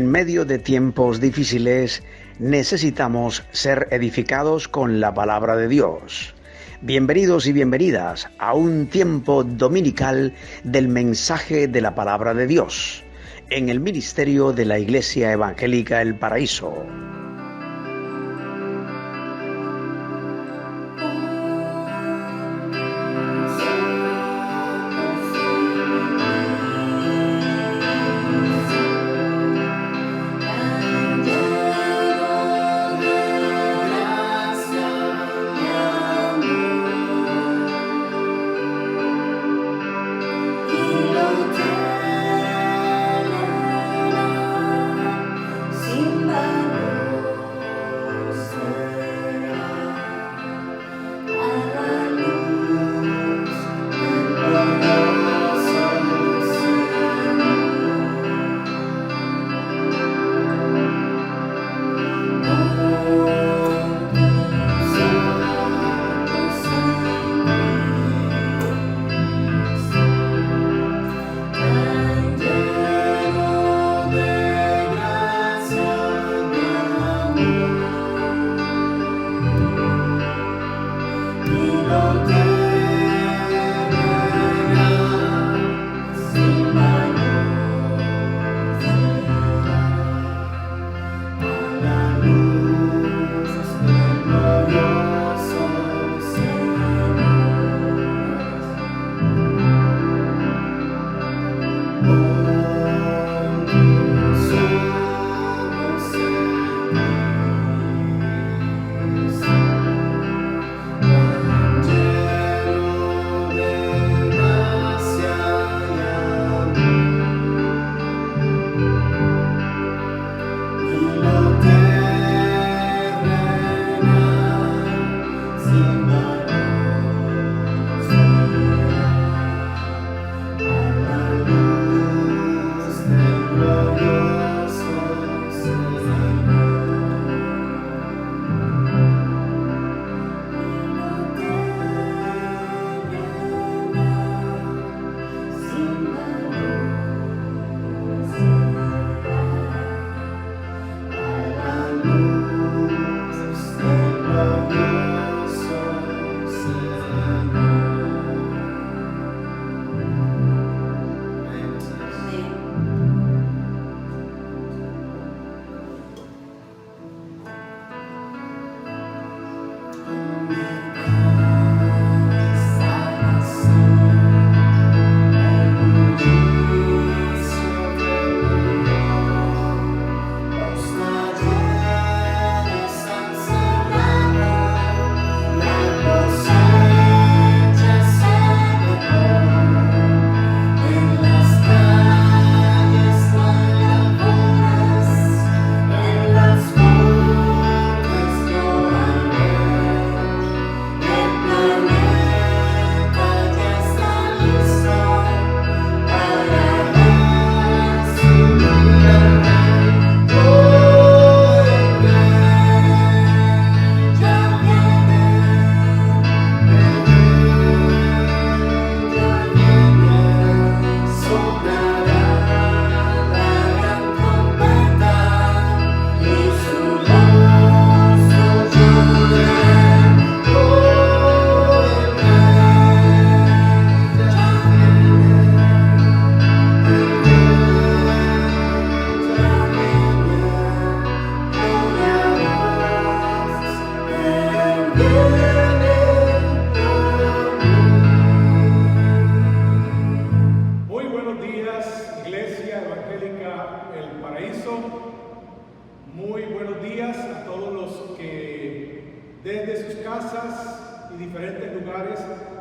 En medio de tiempos difíciles necesitamos ser edificados con la palabra de Dios. Bienvenidos y bienvenidas a un tiempo dominical del mensaje de la palabra de Dios en el ministerio de la Iglesia Evangélica El Paraíso.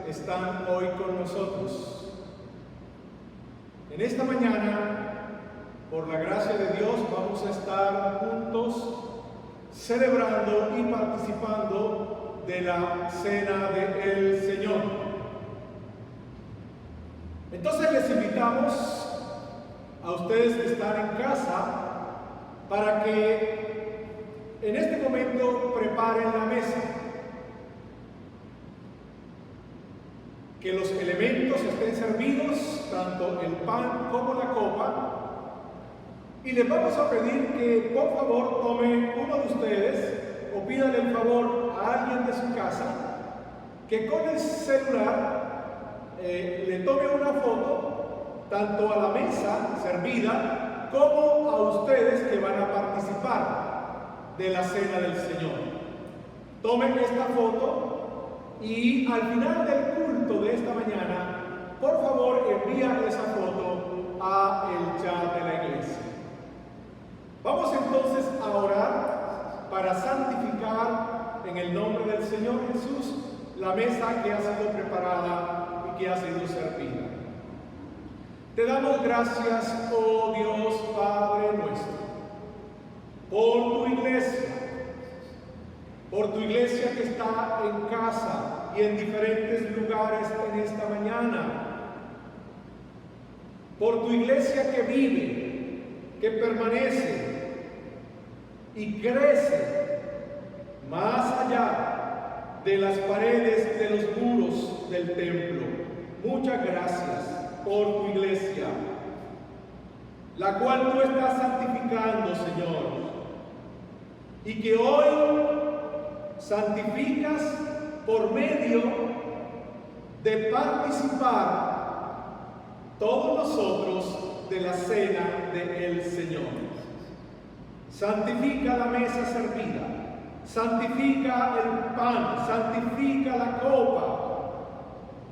Están hoy con nosotros. En esta mañana, por la gracia de Dios, vamos a estar juntos celebrando y participando de la Cena del Señor. Entonces les invitamos a ustedes que están en casa para que en este momento preparen la mesa. Que los elementos estén servidos, tanto el pan como la copa, Y les vamos a pedir que por favor tomen uno de ustedes o pídanle el favor a alguien de su casa que con el celular le tome una foto tanto a la mesa servida como a ustedes que van a participar de la cena del Señor. Tomen esta foto y al final del culto de esta mañana, por favor envía esa foto a el chat de la iglesia. Vamos entonces a orar para santificar en el nombre del Señor Jesús la mesa que ha sido preparada y que ha sido servida. Te damos gracias, oh Dios Padre nuestro, por tu iglesia que está en casa y en diferentes lugares en esta mañana, por tu iglesia que vive, que permanece y crece más allá de las paredes de los muros del templo. Muchas gracias por tu iglesia, la cual tú estás santificando, Señor, y que hoy santificas por medio de participar todos nosotros de la cena del Señor. Santifica la mesa servida, santifica el pan, santifica la copa,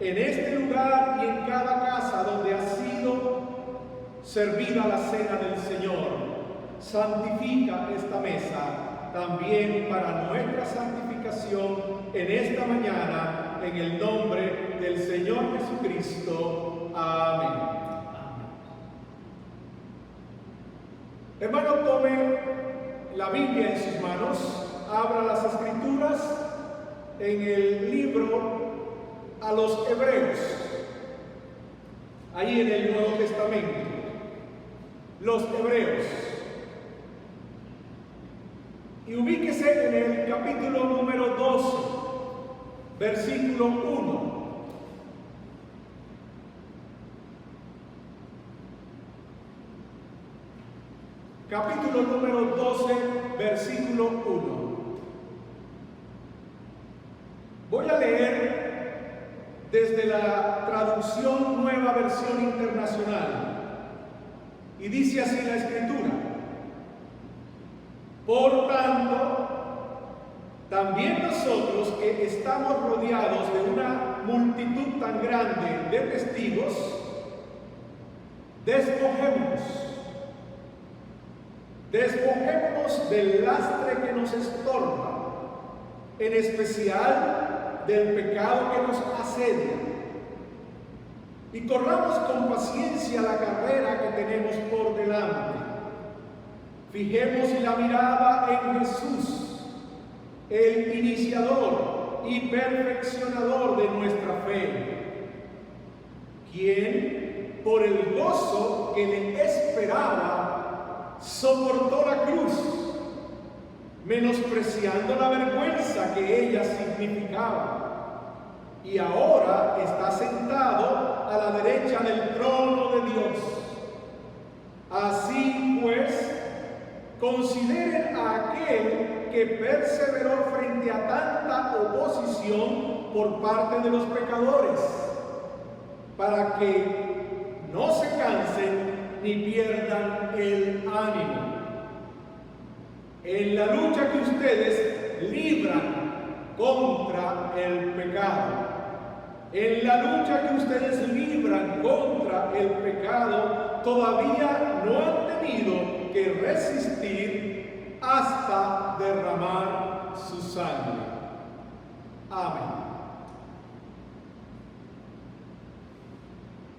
en este lugar y en cada casa donde ha sido servida la cena del Señor. Santifica esta mesa también para nuestra santificación en esta mañana, en el nombre del Señor Jesucristo. Amén. Hermano, tome la Biblia en sus manos, abra las Escrituras en el libro a los Hebreos, ahí en el Nuevo Testamento, los Hebreos. Y ubíquese en el capítulo número 12, versículo 1. Capítulo número 12, versículo 1. Voy a leer desde la traducción Nueva Versión Internacional. Y dice así la Escritura: por tanto, también nosotros que estamos rodeados de una multitud tan grande de testigos, despojémonos del lastre que nos estorba, en especial del pecado que nos asedia, y corramos con paciencia la carrera que tenemos por delante. Fijemos la mirada en Jesús, el iniciador y perfeccionador de nuestra fe, quien, por el gozo que le esperaba, soportó la cruz, menospreciando la vergüenza que ella significaba, y ahora está sentado a la derecha del trono de Dios. Así pues, consideren a aquel que perseveró frente a tanta oposición por parte de los pecadores, para que no se cansen ni pierdan el ánimo. En la lucha que ustedes libran contra el pecado, en la lucha que ustedes libran contra el pecado, todavía no han tenido que resistir hasta derramar su sangre. Amén.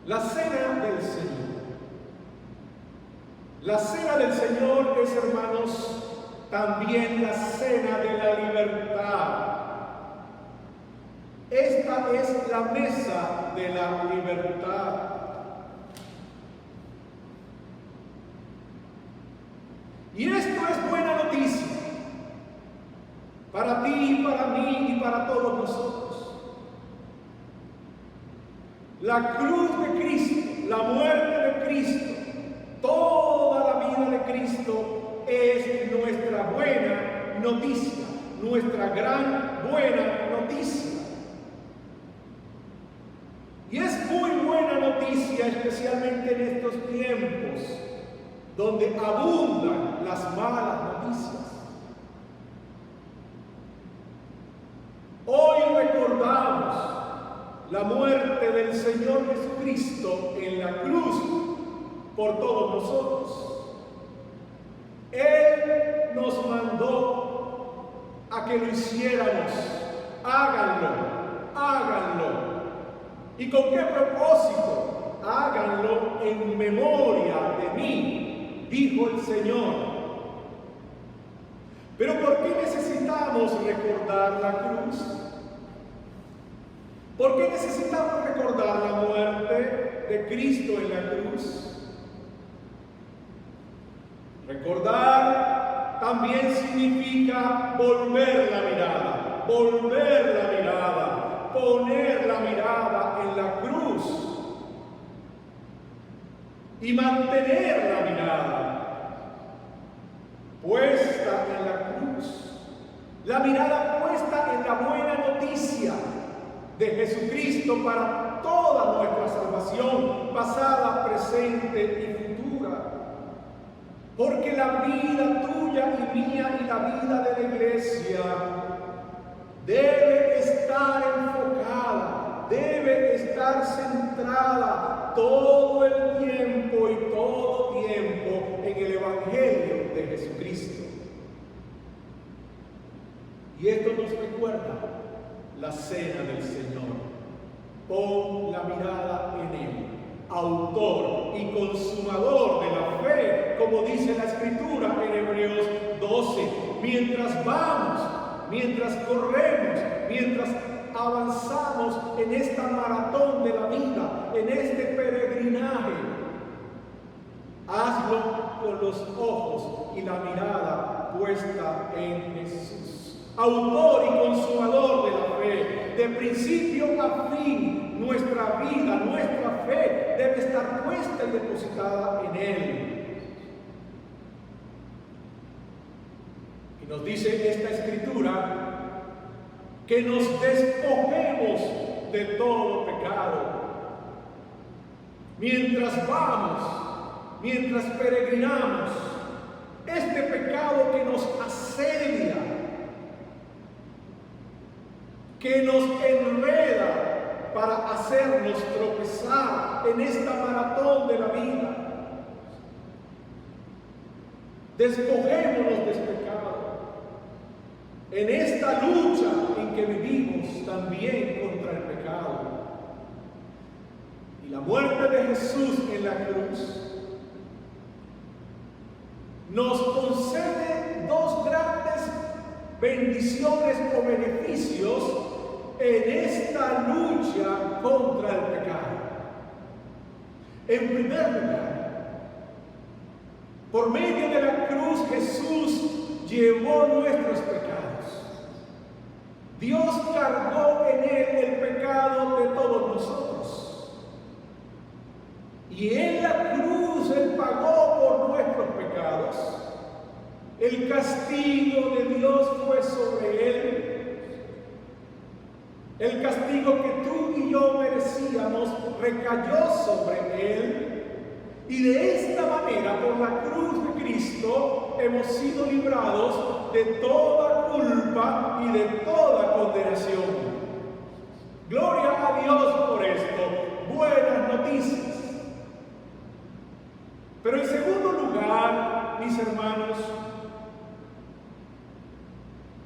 La cena del Señor. La cena del Señor es, hermanos, también la cena de la libertad. Esta es la mesa de la libertad. Y esto es buena noticia para ti, para mí y para todos nosotros. La cruz de Cristo, la muerte de Cristo, toda la vida de Cristo es nuestra buena noticia, nuestra gran buena noticia. Y es muy buena noticia, especialmente en estos tiempos, donde abundan las malas noticias. Hoy recordamos la muerte del Señor Jesucristo en la cruz por todos nosotros. Él nos mandó a que lo hiciéramos. Háganlo, háganlo. ¿Y con qué propósito? Háganlo en memoria de mí, dijo el Señor. Pero ¿por qué necesitamos recordar la cruz? ¿Por qué necesitamos recordar la muerte de Cristo en la cruz? Recordar también significa volver la mirada, poner la mirada en la cruz y mantener la mirada puesta en la cruz, la mirada puesta en la buena noticia de Jesucristo para toda nuestra salvación, pasada, presente y futura. Porque la vida tuya y mía y la vida de la iglesia debe estar enfocada, debe estar centrada todo el tiempo y todo tiempo en el Evangelio de Jesucristo. Y esto nos recuerda la cena del Señor. Pon la mirada en Él, autor y consumador de la fe, como dice la Escritura en Hebreos 12. Mientras vamos, mientras corremos, mientras avanzamos en esta maratón de la vida, en este peregrinaje, hazlo con los ojos y la mirada puesta en Jesús. Autor y consumador de la fe, de principio a fin, nuestra vida, nuestra fe debe estar puesta y depositada en Él. Y nos dice esta Escritura que nos despojemos de todo pecado. Mientras vamos, mientras peregrinamos, este pecado que nos asedia, que nos enreda para hacernos tropezar en esta maratón de la vida. Despojémonos de este pecado en esta lucha en que vivimos también contra el pecado. Y la muerte de Jesús en la cruz nos concede dos grandes bendiciones o beneficios en esta lucha contra el pecado. En primer lugar, por medio de la cruz Jesús llevó nuestros pecados. Dios cargó en Él el pecado de todos nosotros. Y en la cruz Él pagó por nuestros pecados. El castigo de Dios fue sobre Él. El castigo que tú y yo merecíamos recayó sobre Él. Y de esta manera, por la cruz de Cristo, hemos sido librados de toda culpa y de toda condenación. Gloria a Dios por esto. Buenas noticias. Pero en segundo lugar, mis hermanos,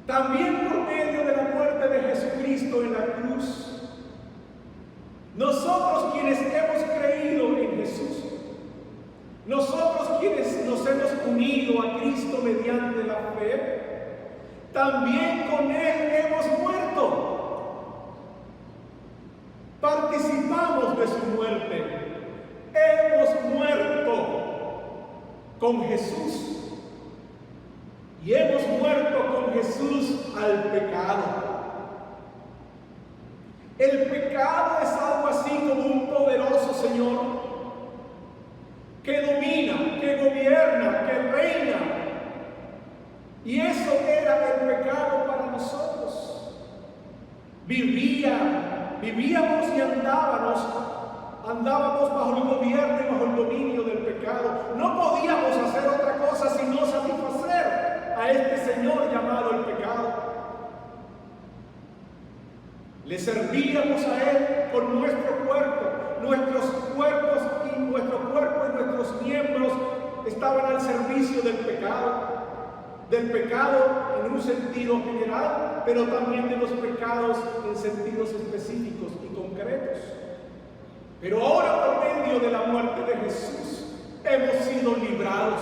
también por medio de la muerte de Jesucristo en la cruz, nosotros quienes hemos creído en Jesús, nosotros quienes nos hemos unido a Cristo mediante la fe, también con Él hemos muerto. Participamos de su muerte. Hemos muerto con Jesús. Y hemos muerto con Jesús al pecado. El pecado es algo así como un poderoso Señor que domina, que gobierna, que reina. Y eso era el pecado para nosotros. Vivíamos y andábamos bajo el gobierno y bajo el dominio del pecado. No podíamos hacer otra cosa sino satisfacer a este señor llamado el pecado. Le servíamos a él con nuestro cuerpo. Nuestros cuerpos y nuestro cuerpo y nuestros miembros estaban al servicio del pecado en un sentido general, pero también de los pecados en sentidos específicos y concretos. Pero ahora, por medio de la muerte de Jesús, hemos sido librados,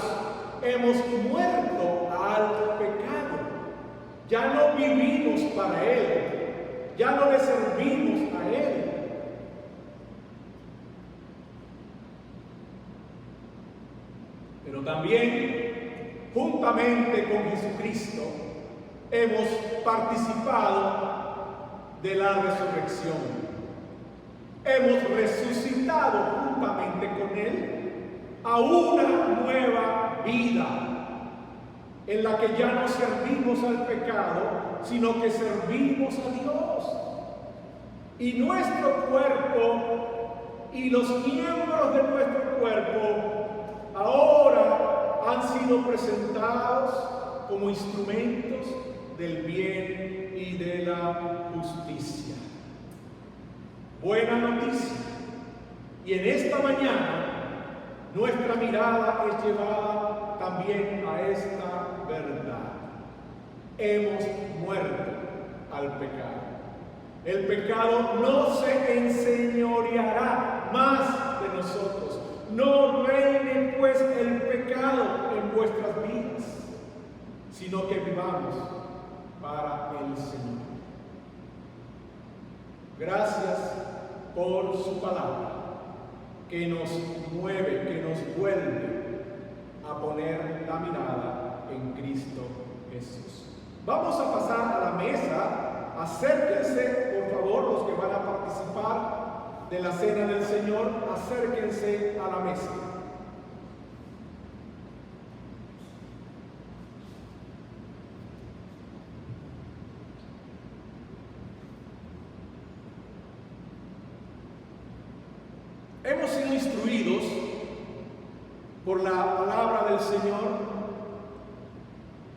hemos muerto al pecado. Ya no vivimos para Él, ya no le servimos a Él. Pero también, juntamente con Jesucristo, hemos participado de la resurrección. Hemos resucitado juntamente con Él a una nueva vida, en la que ya no servimos al pecado, sino que servimos a Dios. Y nuestro cuerpo y los miembros de nuestro cuerpo ahora han sido presentados como instrumentos del bien y de la justicia. Buena noticia. Y en esta mañana nuestra mirada es llevada también a esta verdad. Hemos muerto al pecado. El pecado no se enseñoreará más de nosotros. No reine pues el pecado en vuestras vidas, sino que vivamos para el Señor. Gracias por su palabra, que nos mueve, que nos vuelve a poner la mirada en Cristo Jesús. Vamos a pasar a la mesa. Acérquense, por favor, los que van a participar de la cena del Señor, acérquense a la mesa. Hemos sido instruidos por la palabra del Señor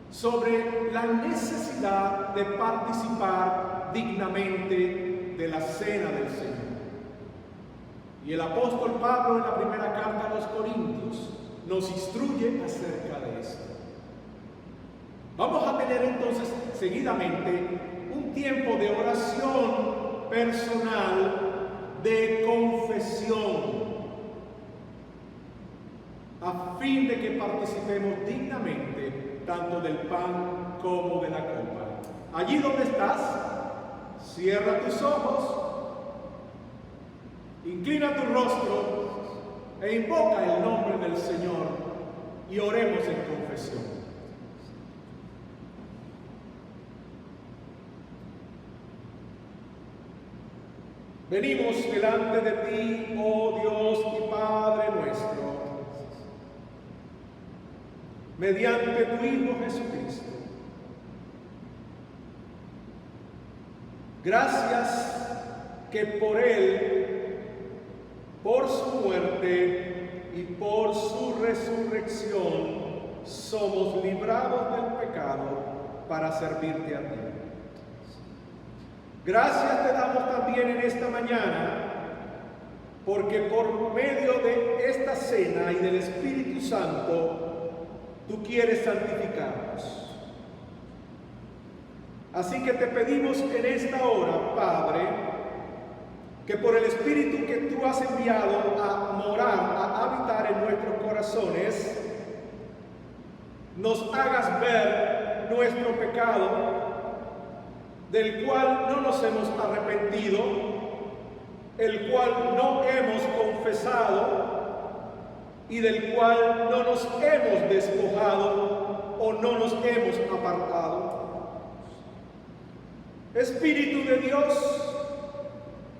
sobre la necesidad de participar dignamente de la cena del Señor. Y el apóstol Pablo, en la primera carta a los Corintios, nos instruye acerca de esto. Vamos a tener entonces seguidamente un tiempo de oración personal, de confesión, a fin de que participemos dignamente tanto del pan como de la copa. Allí donde estás, cierra tus ojos, inclina tu rostro e invoca el nombre del Señor y oremos en confesión. Venimos delante de ti, oh Dios y Padre nuestro, mediante tu Hijo Jesucristo. Gracias que por Él, por su muerte y por su resurrección, somos librados del pecado para servirte a ti. Gracias te damos también en esta mañana, porque por medio de esta cena y del Espíritu Santo, tú quieres santificarnos. Así que te pedimos en esta hora, Padre, que por el Espíritu que tú has enviado a morar, a habitar en nuestros corazones, nos hagas ver nuestro pecado, del cual no nos hemos arrepentido, el cual no hemos confesado y del cual no nos hemos despojado o no nos hemos apartado. Espíritu de Dios,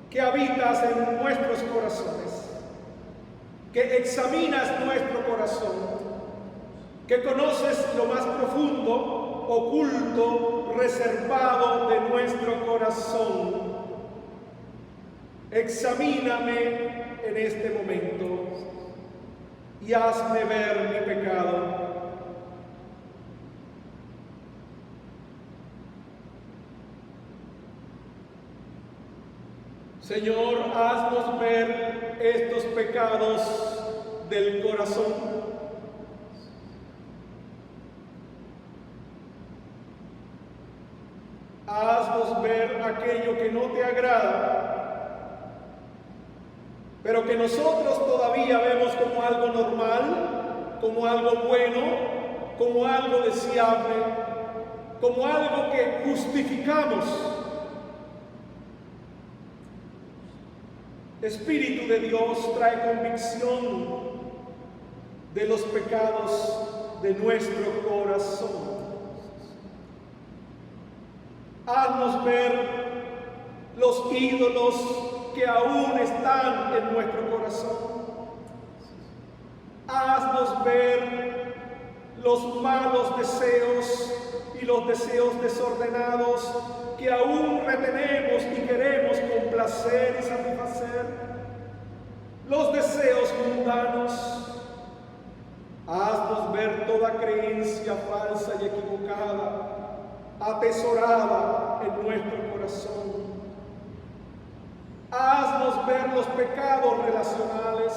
que habitas en nuestros corazones, que examinas nuestro corazón, que conoces lo más profundo, oculto, reservado de nuestro corazón. Examíname en este momento y hazme ver mi pecado. Señor, haznos ver estos pecados del corazón. Haznos ver aquello que no te agrada, pero que nosotros todavía vemos como algo normal, como algo bueno, como algo deseable, como algo que justificamos. Espíritu de Dios, trae convicción de los pecados de nuestro corazón. Haznos ver los ídolos que aún están en nuestro corazón. Haznos ver los malos deseos y los deseos desordenados que aún retenemos y queremos complacer y satisfacer. Los deseos mundanos. Haznos ver toda creencia falsa y equivocada atesorada en nuestro corazón. Haznos ver los pecados relacionales,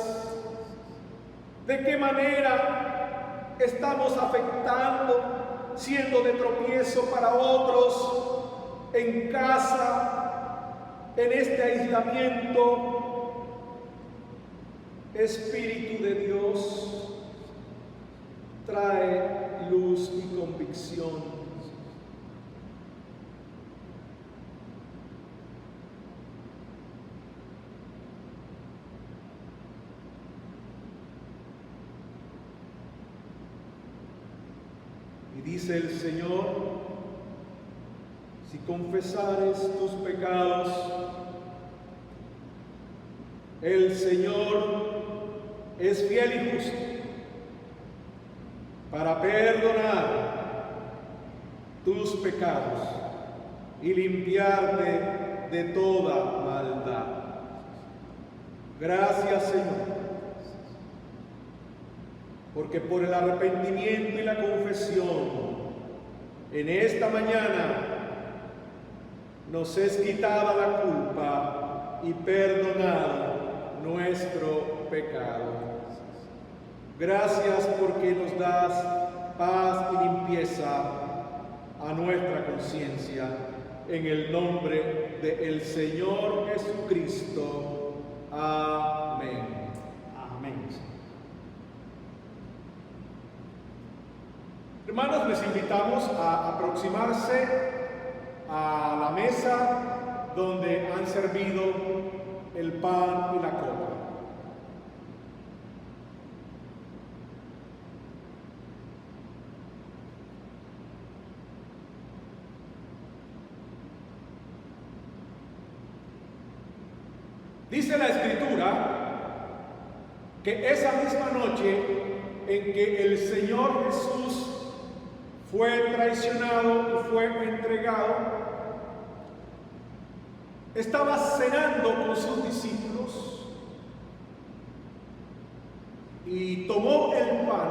de qué manera estamos afectando, siendo de tropiezo para otros, en casa, en este aislamiento. Espíritu de Dios, trae luz y convicción. Dice el Señor: si confesares tus pecados, el Señor es fiel y justo para perdonar tus pecados y limpiarte de toda maldad. Gracias, Señor, porque por el arrepentimiento y la confesión, en esta mañana nos es quitada la culpa y perdonado nuestro pecado. Gracias porque nos das paz y limpieza a nuestra conciencia, en el nombre del Señor Jesucristo. Amén. Amén. Hermanos, les invitamos a aproximarse a la mesa donde han servido el pan y la copa. Dice la Escritura que esa misma noche en que el Señor Jesús fue traicionado y fue entregado, estaba cenando con sus discípulos y tomó el pan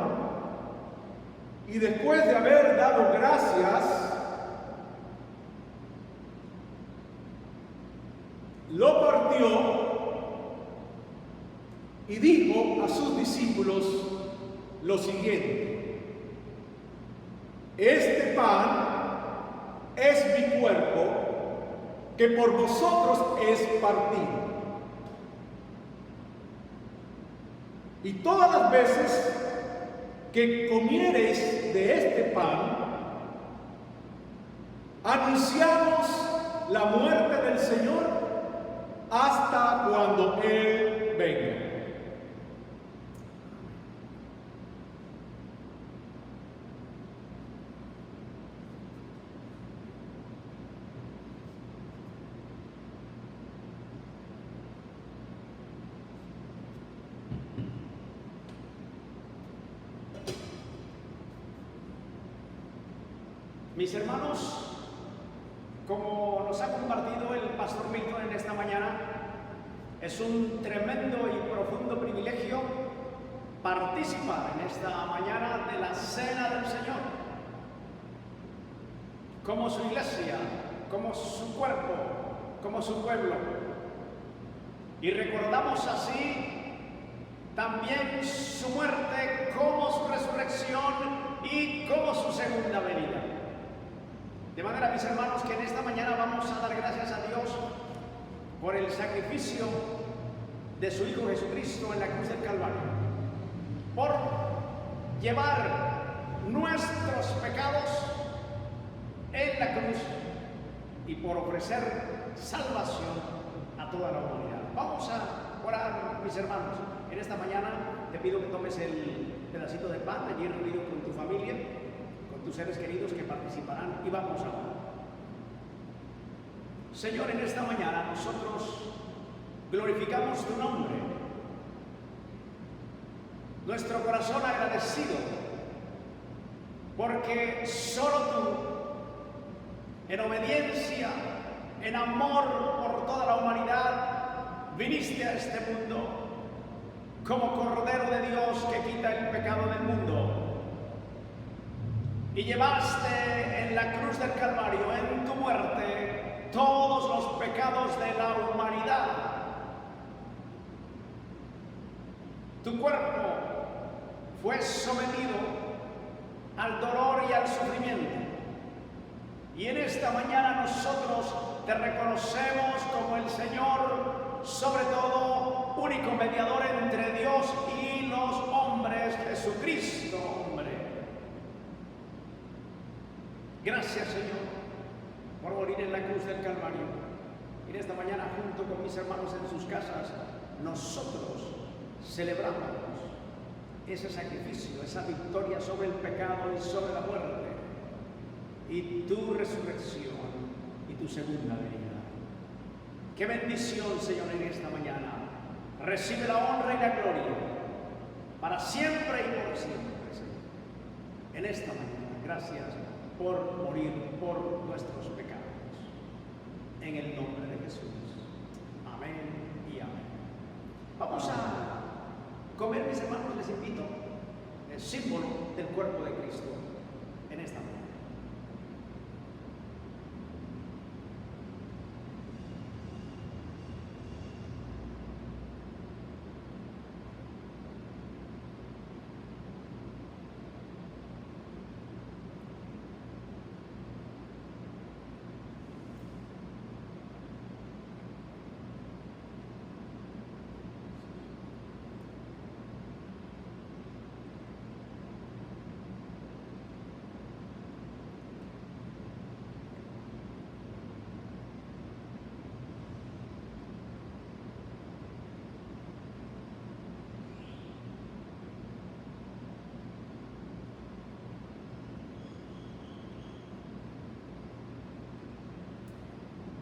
y después de haber dado gracias, lo partió y dijo a sus discípulos lo siguiente: este pan es mi cuerpo que por vosotros es partido. Y todas las veces que comiereis de este pan, anunciamos la muerte del Señor hasta cuando Él venga. Mis hermanos, como nos ha compartido el pastor Milton en esta mañana, es un tremendo y profundo privilegio participar en esta mañana de la Cena del Señor, como su iglesia, como su cuerpo, como su pueblo. Y recordamos así también su muerte como su resurrección y como su segunda venida. De manera, mis hermanos, que en esta mañana vamos a dar gracias a Dios por el sacrificio de su Hijo Jesucristo en la cruz del Calvario, por llevar nuestros pecados en la cruz y por ofrecer salvación a toda la humanidad. Vamos a orar, mis hermanos. En esta mañana te pido que tomes el pedacito de pan allí reunido con tu familia, tus seres queridos que participarán, y vamos a orar. Señor, en esta mañana nosotros glorificamos tu nombre, nuestro corazón agradecido, porque solo tú, en obediencia, en amor por toda la humanidad, viniste a este mundo como Cordero de Dios que quita el pecado del mundo. Y llevaste en la cruz del Calvario, en tu muerte, todos los pecados de la humanidad. Tu cuerpo fue sometido al dolor y al sufrimiento. Y en esta mañana nosotros te reconocemos como el Señor, sobre todo, único mediador entre Dios y los hombres, Jesucristo. Gracias, Señor, por morir en la cruz del Calvario. Y en esta mañana, junto con mis hermanos en sus casas, nosotros celebramos ese sacrificio, esa victoria sobre el pecado y sobre la muerte, y tu resurrección y tu segunda venida. Qué bendición, Señor, en esta mañana. Recibe la honra y la gloria para siempre y por siempre, Señor. En esta mañana, gracias por morir por nuestros pecados. En el nombre de Jesús. Amén y amén. Vamos a comer, mis hermanos, les invito, el símbolo del cuerpo de Cristo en esta mañana.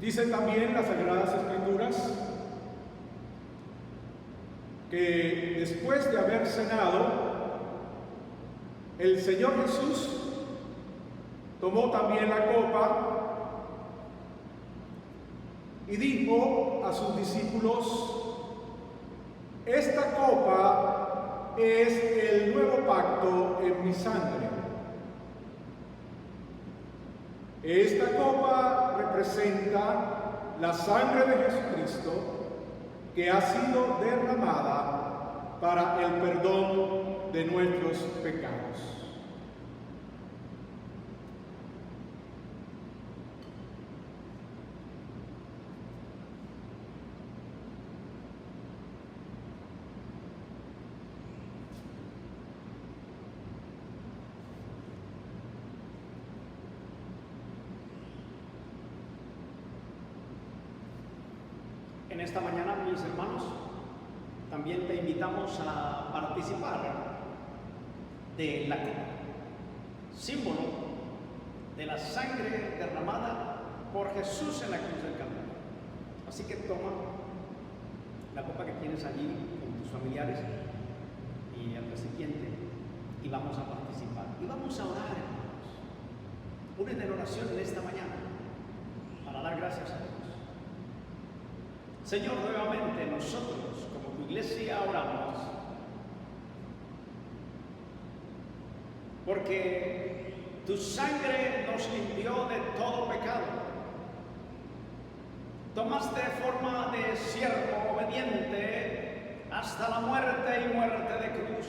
Dicen también las Sagradas Escrituras que después de haber cenado, el Señor Jesús tomó también la copa y dijo a sus discípulos: esta copa es el nuevo pacto en mi sangre. Esta copa representa la sangre de Jesucristo que ha sido derramada para el perdón de nuestros pecados. En esta mañana, mis hermanos, también te invitamos a participar de la copa, símbolo de la sangre derramada por Jesús en la cruz del Calvario. Así que toma la copa que tienes allí con tus familiares y el recipiente, y vamos a participar. Y vamos a orar, hermanos. únete en oración en esta mañana para dar gracias a Dios. Señor, nuevamente nosotros como tu iglesia oramos porque tu sangre nos limpió de todo pecado. Tomaste forma de siervo obediente hasta la muerte y muerte de cruz.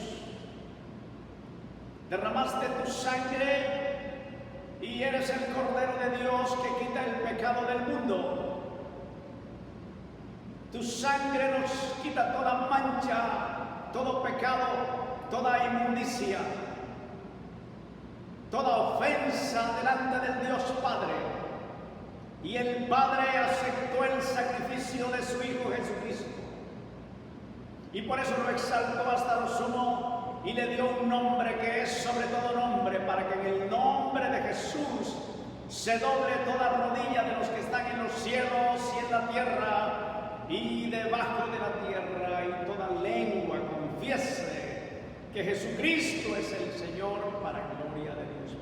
Derramaste tu sangre y eres el Cordero de Dios que quita el pecado del mundo. Tu sangre nos quita toda mancha, todo pecado, toda inmundicia, toda ofensa delante del Dios Padre. Y el Padre aceptó el sacrificio de su Hijo Jesucristo. Y por eso lo exaltó hasta lo sumo y le dio un nombre que es sobre todo nombre, para que en el nombre de Jesús se doble toda rodilla de los que están en los cielos y en la tierra y debajo de la tierra, y toda lengua confiese que Jesucristo es el Señor, para gloria de Dios.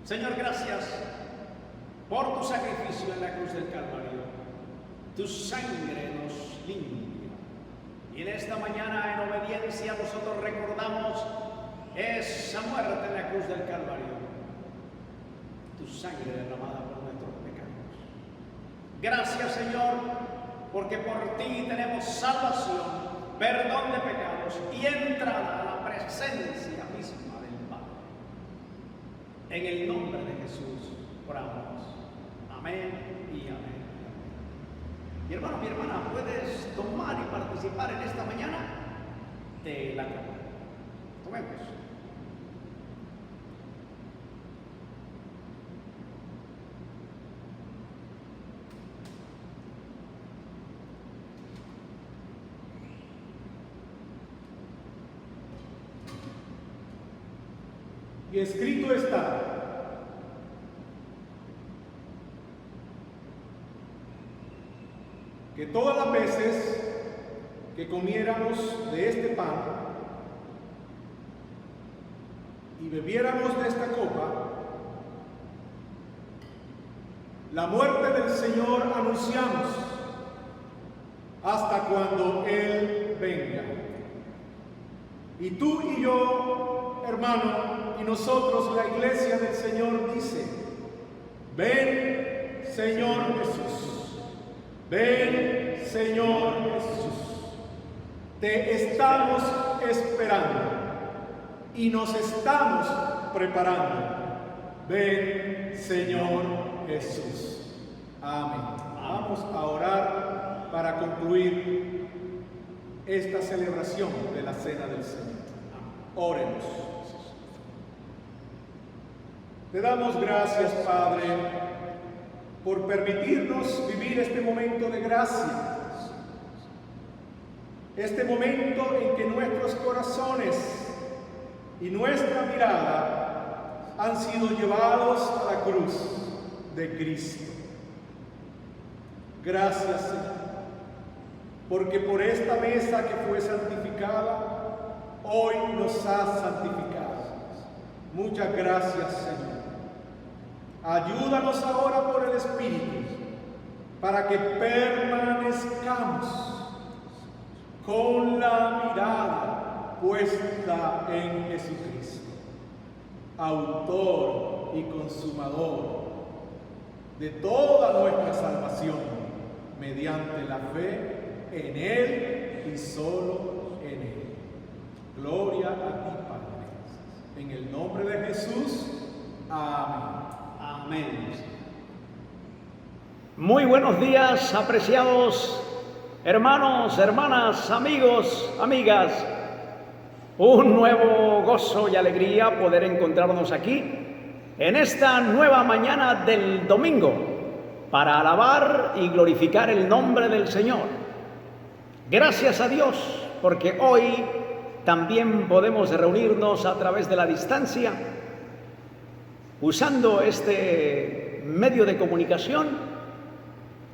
Señor, gracias por tu sacrificio en la cruz del Calvario. Tu sangre nos limpia. Y en esta mañana, en obediencia, nosotros recordamos esa muerte en la cruz del Calvario. Tu sangre derramada por nuestros pecados. Gracias, Señor, porque por ti tenemos salvación, perdón de pecados y entrada a la presencia misma del Padre. En el nombre de Jesús oramos. Amén y amén. Mi hermano, mi hermana, puedes tomar y participar en esta mañana de la copa. Tomemos. Y escrito está: que todas las veces que comiéramos de este pan y bebiéramos de esta copa, la muerte del Señor anunciamos hasta cuando Él venga. Y tú y yo, hermano, y nosotros, la iglesia del Señor, dice: ven, Señor Jesús. Ven, Señor Jesús. Te estamos esperando y nos estamos preparando. Ven, Señor Jesús. Amén. Vamos a orar para concluir esta celebración de la Cena del Señor. Oremos. Te damos gracias, Padre, por permitirnos vivir este momento de gracia, este momento en que nuestros corazones y nuestra mirada han sido llevados a la cruz de Cristo. Gracias, Señor, porque por esta mesa que fue santificada, hoy nos has santificado. Muchas gracias, Señor. Ayúdanos ahora por el Espíritu para que permanezcamos con la mirada puesta en Jesucristo, autor y consumador de toda nuestra salvación, mediante la fe en Él y solo en Él. Gloria a ti, Padre. En el nombre de Jesús. Amén. Amén. Muy buenos días, apreciados hermanos, hermanas, amigos, amigas. Un nuevo gozo y alegría poder encontrarnos aquí en esta nueva mañana del domingo para alabar y glorificar el nombre del Señor. Gracias a Dios, porque hoy también podemos reunirnos a través de la distancia, usando este medio de comunicación.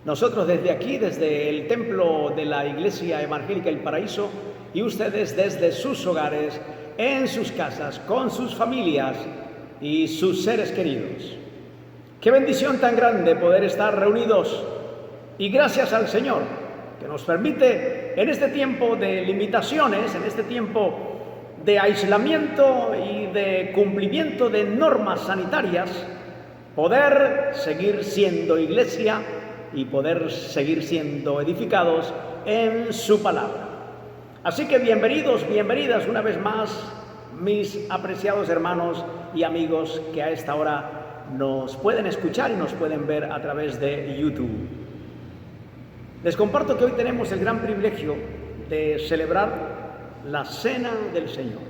Nosotros desde aquí, desde el templo de la Iglesia Evangélica El Paraíso, y ustedes desde sus hogares, en sus casas, con sus familias, y sus seres queridos. Qué bendición tan grande poder estar reunidos, y gracias al Señor que nos permite en este tiempo de limitaciones, en este tiempo de aislamiento y de cumplimiento de normas sanitarias, poder seguir siendo iglesia y poder seguir siendo edificados en su palabra. Así que bienvenidos, bienvenidas una vez más, mis apreciados hermanos y amigos que a esta hora nos pueden escuchar y nos pueden ver a través de YouTube. Les comparto que hoy tenemos el gran privilegio de celebrar la Cena del Señor.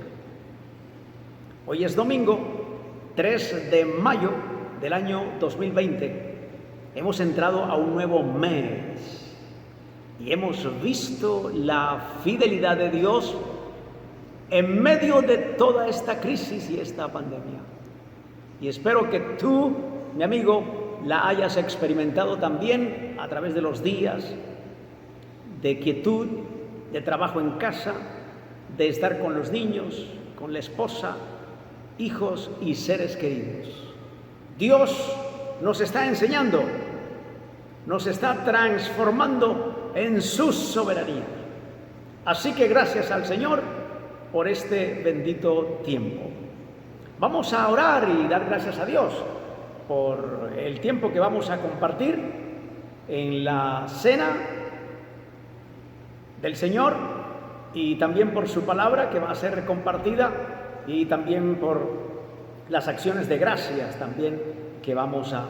Hoy es domingo 3 de mayo del año 2020. Hemos entrado a un nuevo mes y hemos visto la fidelidad de Dios en medio de toda esta crisis y esta pandemia. Y espero que tú, mi amigo, la hayas experimentado también a través de los días de quietud, de trabajo en casa, de estar con los niños, con la esposa, hijos y seres queridos. Dios nos está enseñando, nos está transformando en su soberanía. Así que gracias al Señor por este bendito tiempo. Vamos a orar y dar gracias a Dios por el tiempo que vamos a compartir en la cena del Señor y también por su palabra que va a ser compartida y también por las acciones de gracias también que vamos a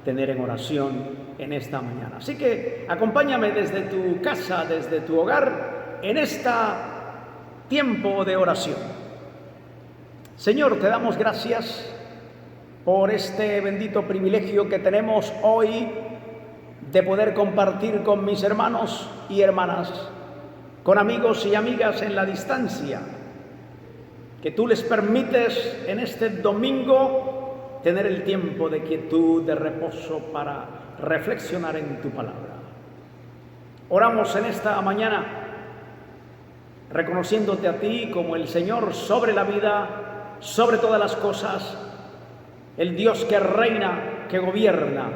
tener en oración en esta mañana. Así que acompáñame desde tu casa, desde tu hogar, en este tiempo de oración. Señor, te damos gracias por este bendito privilegio que tenemos hoy de poder compartir con mis hermanos y hermanas, con amigos y amigas en la distancia, que tú les permites en este domingo tener el tiempo de quietud, de reposo para reflexionar en tu palabra. Oramos en esta mañana reconociéndote a ti como el Señor sobre la vida, sobre todas las cosas, el Dios que reina, que gobierna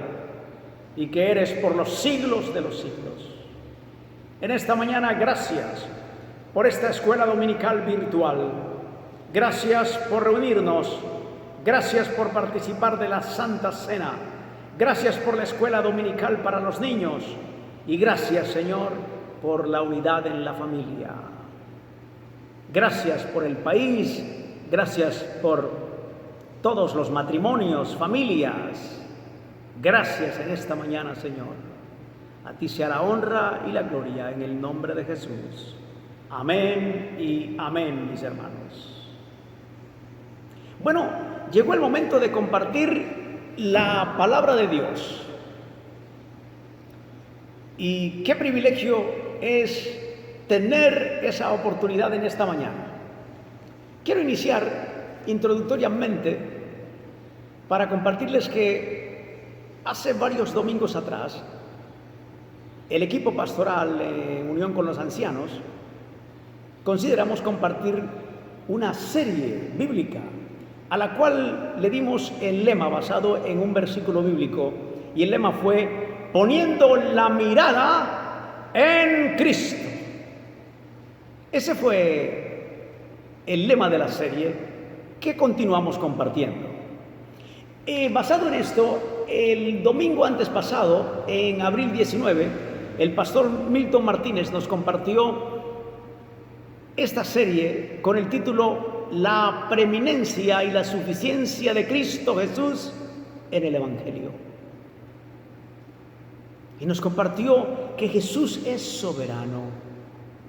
y que eres por los siglos de los siglos. En esta mañana, gracias por esta escuela dominical virtual. Gracias por reunirnos. Gracias por participar de la Santa Cena. Gracias por la escuela dominical para los niños. Y gracias, Señor, por la unidad en la familia. Gracias por el país. Gracias por todos los matrimonios, familias. Gracias en esta mañana, Señor. A ti sea la honra y la gloria en el nombre de Jesús. Amén y amén, mis hermanos. Bueno, llegó el momento de compartir la palabra de Dios. Y qué privilegio es tener esa oportunidad en esta mañana. Quiero iniciar introductoriamente para compartirles que hace varios domingos atrás el equipo pastoral en unión con los ancianos consideramos compartir una serie bíblica a la cual le dimos el lema basado en un versículo bíblico, y el lema fue poniendo la mirada en Cristo. Ese fue el lema de la serie que continuamos compartiendo. Basado en esto, el domingo antes pasado, en abril 19, el pastor Milton Martínez nos compartió esta serie con el título La preeminencia y la suficiencia de Cristo Jesús en el Evangelio. Y nos compartió que Jesús es soberano,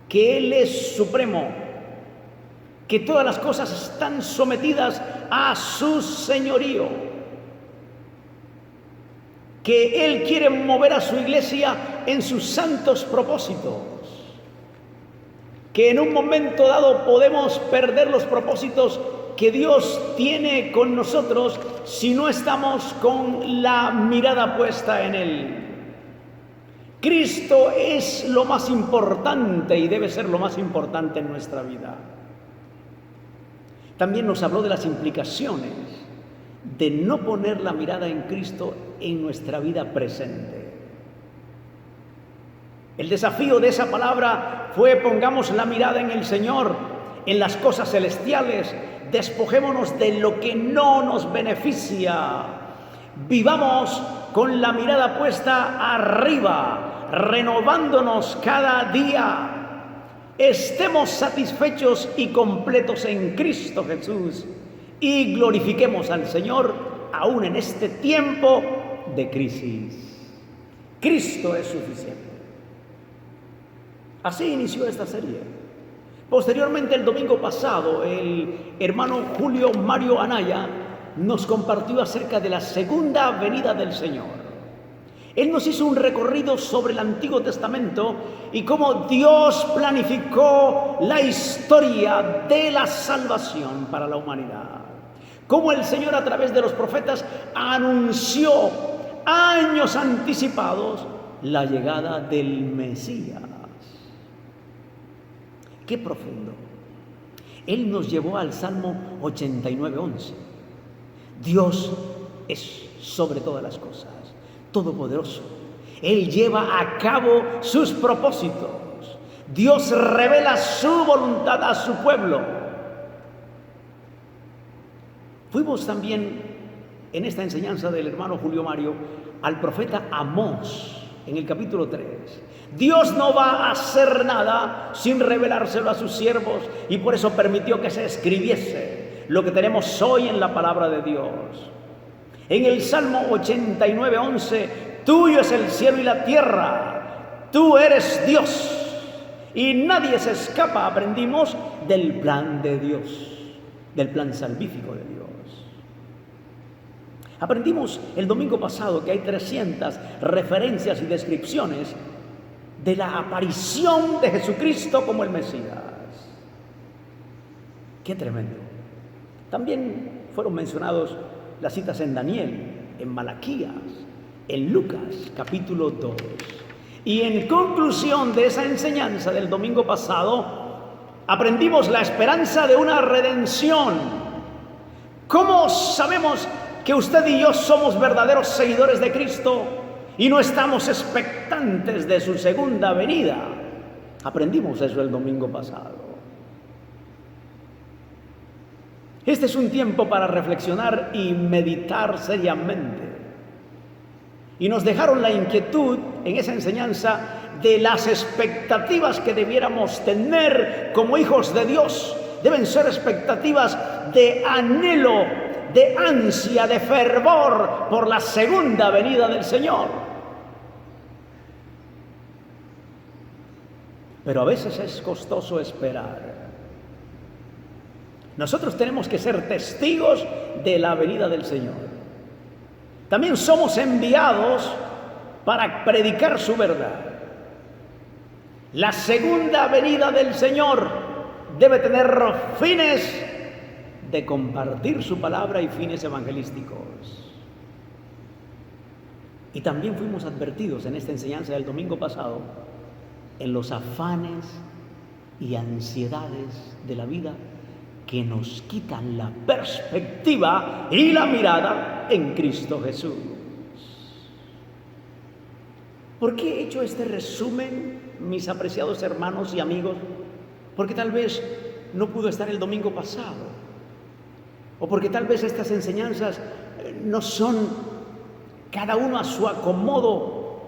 que Él es supremo, que todas las cosas están sometidas a su señorío, que Él quiere mover a su iglesia en sus santos propósitos, que en un momento dado podemos perder los propósitos que Dios tiene con nosotros si no estamos con la mirada puesta en Él. Cristo es lo más importante y debe ser lo más importante en nuestra vida. También nos habló de las implicaciones de no poner la mirada en Cristo en nuestra vida presente. El desafío de esa palabra fue: pongamos la mirada en el Señor, en las cosas celestiales, despojémonos de lo que no nos beneficia, vivamos con la mirada puesta arriba, renovándonos cada día, estemos satisfechos y completos en Cristo Jesús y glorifiquemos al Señor aún en este tiempo de crisis. Cristo es suficiente. Así inició esta serie. Posteriormente, el domingo pasado, el hermano Julio Mario Anaya nos compartió acerca de la segunda venida del Señor. Él nos hizo un recorrido sobre el Antiguo Testamento y cómo Dios planificó la historia de la salvación para la humanidad. Cómo el Señor, a través de los profetas, anunció años anticipados la llegada del Mesías. ¡Qué profundo! Él nos llevó al Salmo 89:11. Dios es sobre todas las cosas, todopoderoso. Él lleva a cabo sus propósitos. Dios revela su voluntad a su pueblo. Fuimos también, en esta enseñanza del hermano Julio Mario, al profeta Amós, en el capítulo 3. Dios no va a hacer nada sin revelárselo a sus siervos, y por eso permitió que se escribiese lo que tenemos hoy en la palabra de Dios. En el Salmo 89:11, tuyo es el cielo y la tierra, tú eres Dios y nadie se escapa. Aprendimos del plan de Dios, del plan salvífico de Dios. Aprendimos el domingo pasado que hay 300 referencias y descripciones de la aparición de Jesucristo como el Mesías. ¡Qué tremendo! También fueron mencionados las citas en Daniel, en Malaquías, en Lucas, capítulo 2. Y en conclusión de esa enseñanza del domingo pasado, aprendimos la esperanza de una redención. ¿Cómo sabemos que usted y yo somos verdaderos seguidores de Cristo y no estamos expectantes de su segunda venida? Aprendimos eso el domingo pasado. Este es un tiempo para reflexionar y meditar seriamente. Y nos dejaron la inquietud en esa enseñanza de las expectativas que debiéramos tener como hijos de Dios. Deben ser expectativas de anhelo, de ansia, de fervor por la segunda venida del Señor. Pero a veces es costoso esperar. Nosotros tenemos que ser testigos de la venida del Señor. También somos enviados para predicar su verdad. La segunda venida del Señor debe tener fines de compartir su palabra y fines evangelísticos. Y también fuimos advertidos en esta enseñanza del domingo pasado en los afanes y ansiedades de la vida que nos quitan la perspectiva y la mirada en Cristo Jesús. ¿Por qué he hecho este resumen, mis apreciados hermanos y amigos? Porque tal vez no pudo estar el domingo pasado, o porque tal vez estas enseñanzas no son cada uno a su acomodo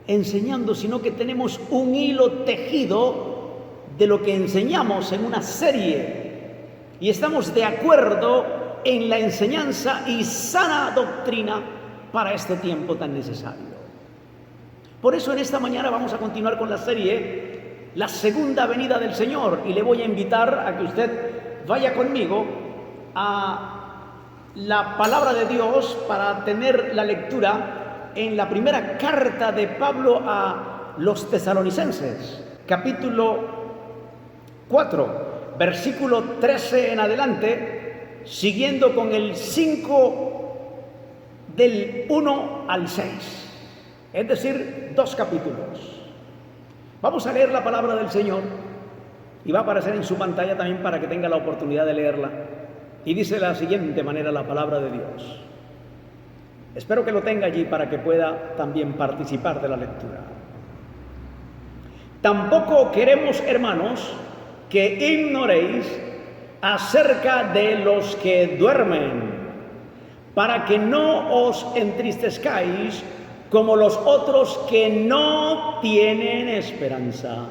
enseñando, sino que tenemos un hilo tejido de lo que enseñamos en una serie. Y estamos de acuerdo en la enseñanza y sana doctrina para este tiempo tan necesario. Por eso en esta mañana vamos a continuar con la serie La segunda venida del Señor. Y le voy a invitar a que usted vaya conmigo a la palabra de Dios para tener la lectura en la primera carta de Pablo a los Tesalonicenses, capítulo 4. Versículo 13 en adelante, siguiendo con el 5 del 1 al 6, es decir, 2 capítulos. Vamos a leer la palabra del Señor y va a aparecer en su pantalla también para que tenga la oportunidad de leerla. Y dice de la siguiente manera la palabra de Dios. Espero que lo tenga allí para que pueda también participar de la lectura. Tampoco queremos, hermanos, que ignoréis acerca de los que duermen, para que no os entristezcáis como los otros que no tienen esperanza.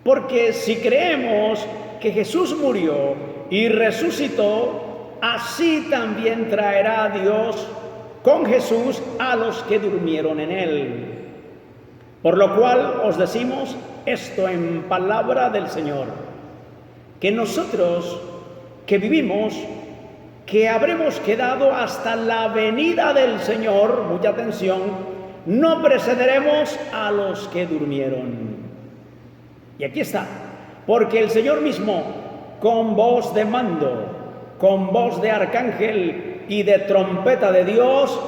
Porque si creemos que Jesús murió y resucitó, así también traerá Dios con Jesús a los que durmieron en él. Por lo cual os decimos esto en palabra del Señor, que nosotros que vivimos, que habremos quedado hasta la venida del Señor, mucha atención, no precederemos a los que durmieron. Y aquí está, porque el Señor mismo, con voz de mando, con voz de arcángel y de trompeta de Dios,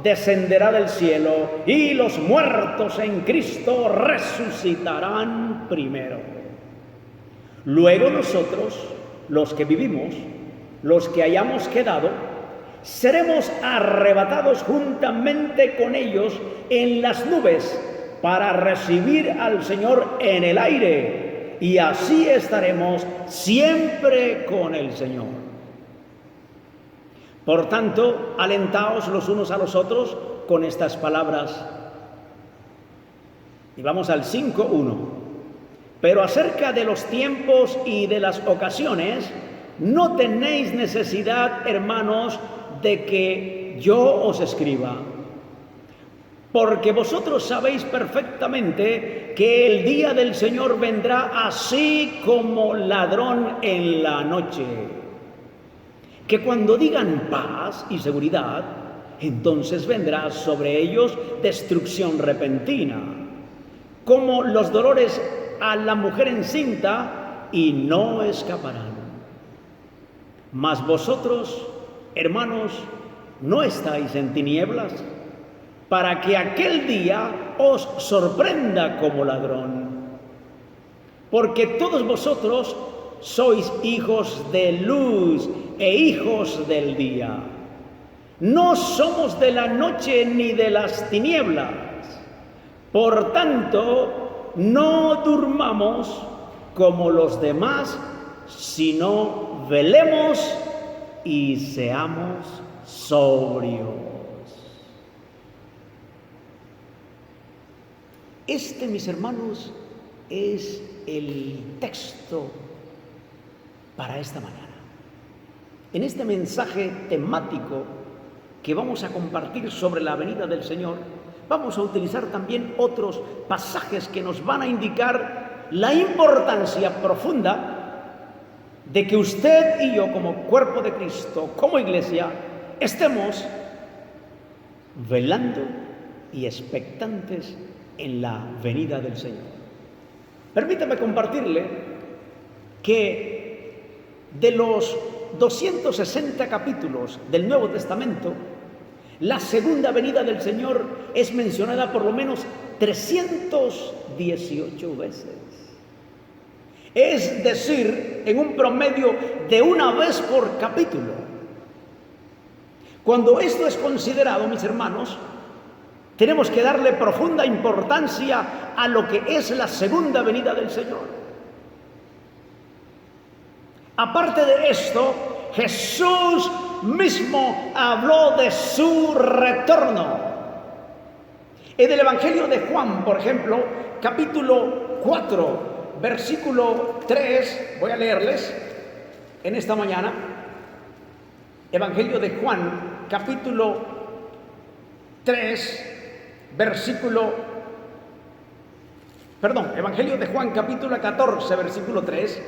descenderá del cielo, y los muertos en Cristo resucitarán primero. Luego nosotros, los que vivimos, los que hayamos quedado, seremos arrebatados juntamente con ellos en las nubes para recibir al Señor en el aire, y así estaremos siempre con el Señor. Por tanto, alentaos los unos a los otros con estas palabras. Y vamos al 5:1. Pero acerca de los tiempos y de las ocasiones, no tenéis necesidad, hermanos, de que yo os escriba, porque vosotros sabéis perfectamente que el día del Señor vendrá así como ladrón en la noche. Que cuando digan paz y seguridad, entonces vendrá sobre ellos destrucción repentina, como los dolores a la mujer encinta, y no escaparán. Mas vosotros, hermanos, no estáis en tinieblas, para que aquel día os sorprenda como ladrón. Porque todos vosotros sois hijos de luz e hijos del día. No somos de la noche ni de las tinieblas. Por tanto, no durmamos como los demás, sino velemos y seamos sobrios. Este, mis hermanos, es el texto para esta mañana. En este mensaje temático que vamos a compartir sobre la venida del Señor, vamos a utilizar también otros pasajes que nos van a indicar la importancia profunda de que usted y yo, como cuerpo de Cristo, como iglesia, estemos velando y expectantes en la venida del Señor. Permítame compartirle que de los 260 capítulos del Nuevo Testamento, la segunda venida del Señor es mencionada por lo menos 318 veces. Es decir, en un promedio de una vez por capítulo. Cuando esto es considerado, mis hermanos, tenemos que darle profunda importancia a lo que es la segunda venida del Señor. Aparte de esto, Jesús mismo habló de su retorno. En el Evangelio de Juan, por ejemplo, capítulo 4, versículo 3, voy a leerles en esta mañana. Evangelio de Juan, capítulo 3, Evangelio de Juan, capítulo 14, versículo 3.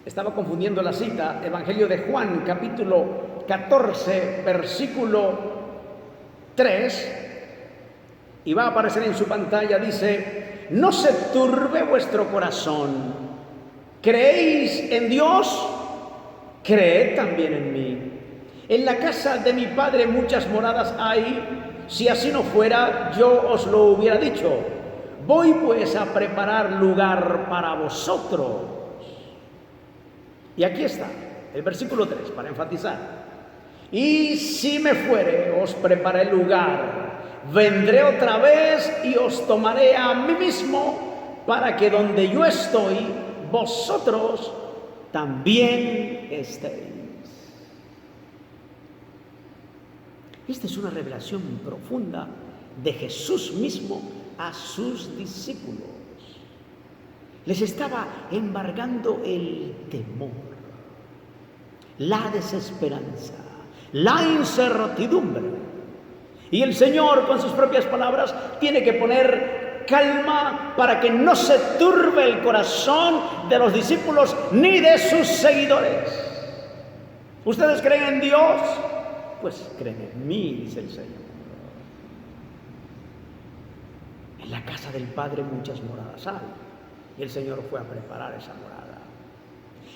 Estaba confundiendo la cita. Evangelio de Juan, capítulo 14, versículo 3. Y va a aparecer en su pantalla, dice: no se turbe vuestro corazón. ¿Creéis en Dios? Creed también en mí. En la casa de mi Padre muchas moradas hay. Si así no fuera, yo os lo hubiera dicho. Voy pues a preparar lugar para vosotros. Y aquí está, el versículo 3, para enfatizar. Y si me fuere, os preparé lugar. Vendré otra vez y os tomaré a mí mismo, para que donde yo estoy, vosotros también estéis. Esta es una revelación profunda de Jesús mismo a sus discípulos. Les estaba embargando el temor, la desesperanza, la incertidumbre. Y el Señor, con sus propias palabras, tiene que poner calma para que no se turbe el corazón de los discípulos ni de sus seguidores. ¿Ustedes creen en Dios? Pues creen en mí, dice el Señor. En la casa del Padre muchas moradas hay, y el Señor fue a preparar esa morada.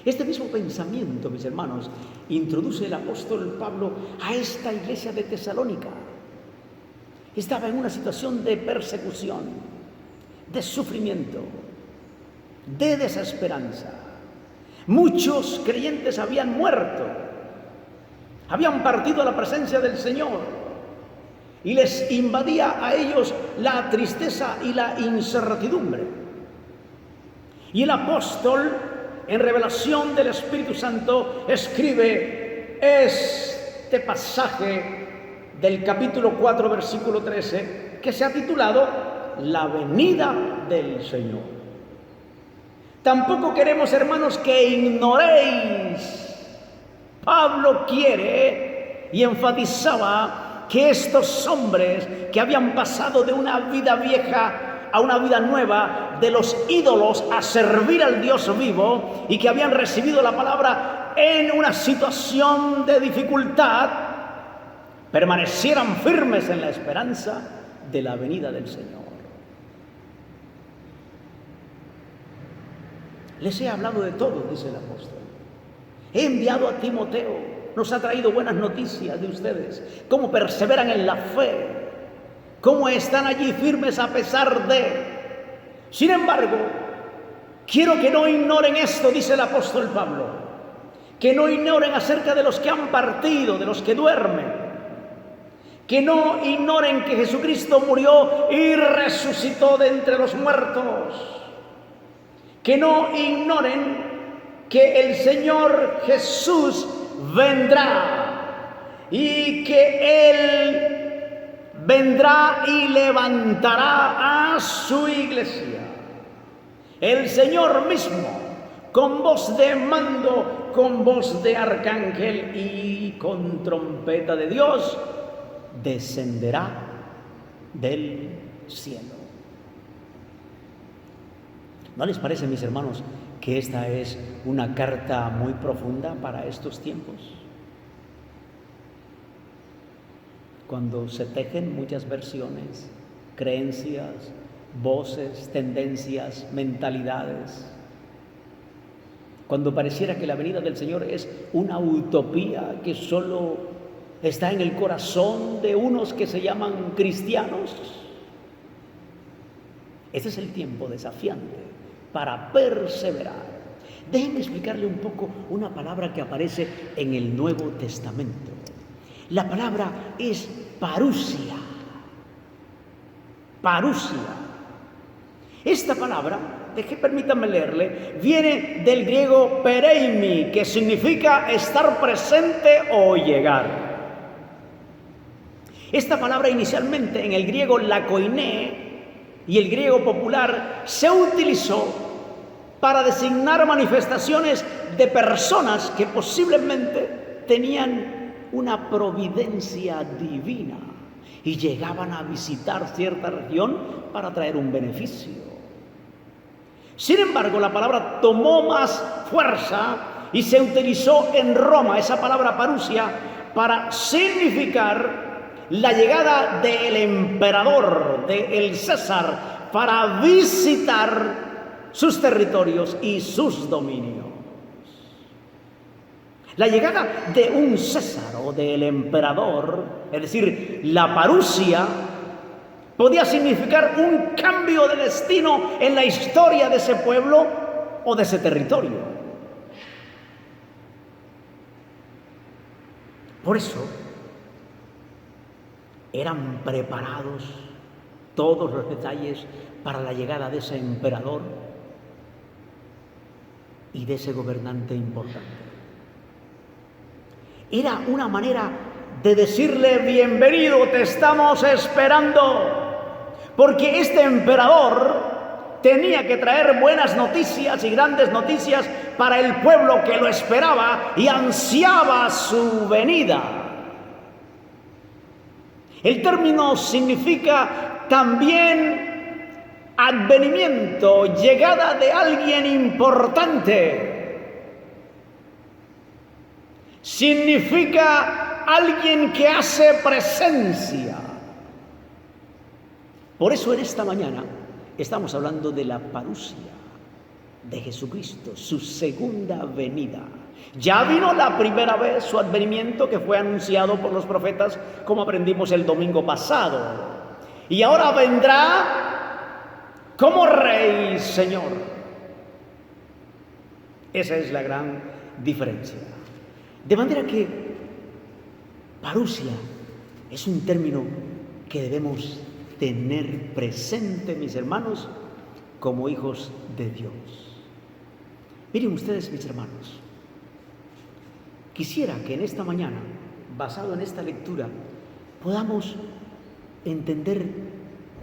Este mismo pensamiento, mis hermanos, introduce el apóstol Pablo a esta iglesia de Tesalónica. Estaba en una situación de persecución, de sufrimiento, de desesperanza. Muchos creyentes habían muerto, habían partido a la presencia del Señor, y les invadía a ellos la tristeza y la incertidumbre. Y el apóstol, en revelación del Espíritu Santo, escribe este pasaje del capítulo 4, versículo 13, que se ha titulado La venida del Señor. Tampoco queremos, hermanos, que ignoréis. Pablo quiere y enfatizaba que estos hombres que habían pasado de una vida vieja a una vida nueva, de los ídolos a servir al Dios vivo, y que habían recibido la palabra en una situación de dificultad, permanecieran firmes en la esperanza de la venida del Señor. Les he hablado de todo, dice el apóstol. He enviado a Timoteo, nos ha traído buenas noticias de ustedes, cómo perseveran en la fe, cómo están allí firmes a pesar de. Sin embargo, quiero que no ignoren esto, dice el apóstol Pablo, que no ignoren acerca de los que han partido, de los que duermen, que no ignoren que Jesucristo murió y resucitó de entre los muertos, que no ignoren que el Señor Jesús vendrá y que Él vendrá y levantará a su iglesia. El Señor mismo, con voz de mando, con voz de arcángel y con trompeta de Dios, descenderá del cielo. ¿No les parece, mis hermanos, que esta es una carta muy profunda para estos tiempos? Cuando se tejen muchas versiones, creencias, voces, tendencias, mentalidades. Cuando pareciera que la venida del Señor es una utopía que solo está en el corazón de unos que se llaman cristianos. Ese es el tiempo desafiante para perseverar. Déjenme explicarle un poco una palabra que aparece en el Nuevo Testamento. La palabra es parousia. Parousia. Esta palabra, permítanme leerle, viene del griego pereimi, que significa estar presente o llegar. Esta palabra inicialmente en el griego lakoiné y el griego popular se utilizó para designar manifestaciones de personas que posiblemente tenían una providencia divina y llegaban a visitar cierta región para traer un beneficio. Sin embargo, la palabra tomó más fuerza y se utilizó en Roma, esa palabra parousia, para significar la llegada del emperador, del César, para visitar sus territorios y sus dominios. La llegada de un César o del emperador, es decir, la parousia, podía significar un cambio de destino en la historia de ese pueblo o de ese territorio. Por eso eran preparados todos los detalles para la llegada de ese emperador y de ese gobernante importante. Era una manera de decirle: bienvenido, te estamos esperando, porque este emperador tenía que traer buenas noticias y grandes noticias para el pueblo que lo esperaba y ansiaba su venida. El término significa también advenimiento, llegada de alguien importante. Significa alguien que hace presencia. Por eso en esta mañana estamos hablando de la parusia de Jesucristo, su segunda venida. Ya vino la primera vez su advenimiento, que fue anunciado por los profetas, como aprendimos el domingo pasado. Y ahora vendrá como Rey Señor. Esa es la gran diferencia. De manera que parusia es un término que debemos tener presente, mis hermanos, como hijos de Dios. Miren ustedes, mis hermanos, quisiera que en esta mañana, basado en esta lectura, podamos entender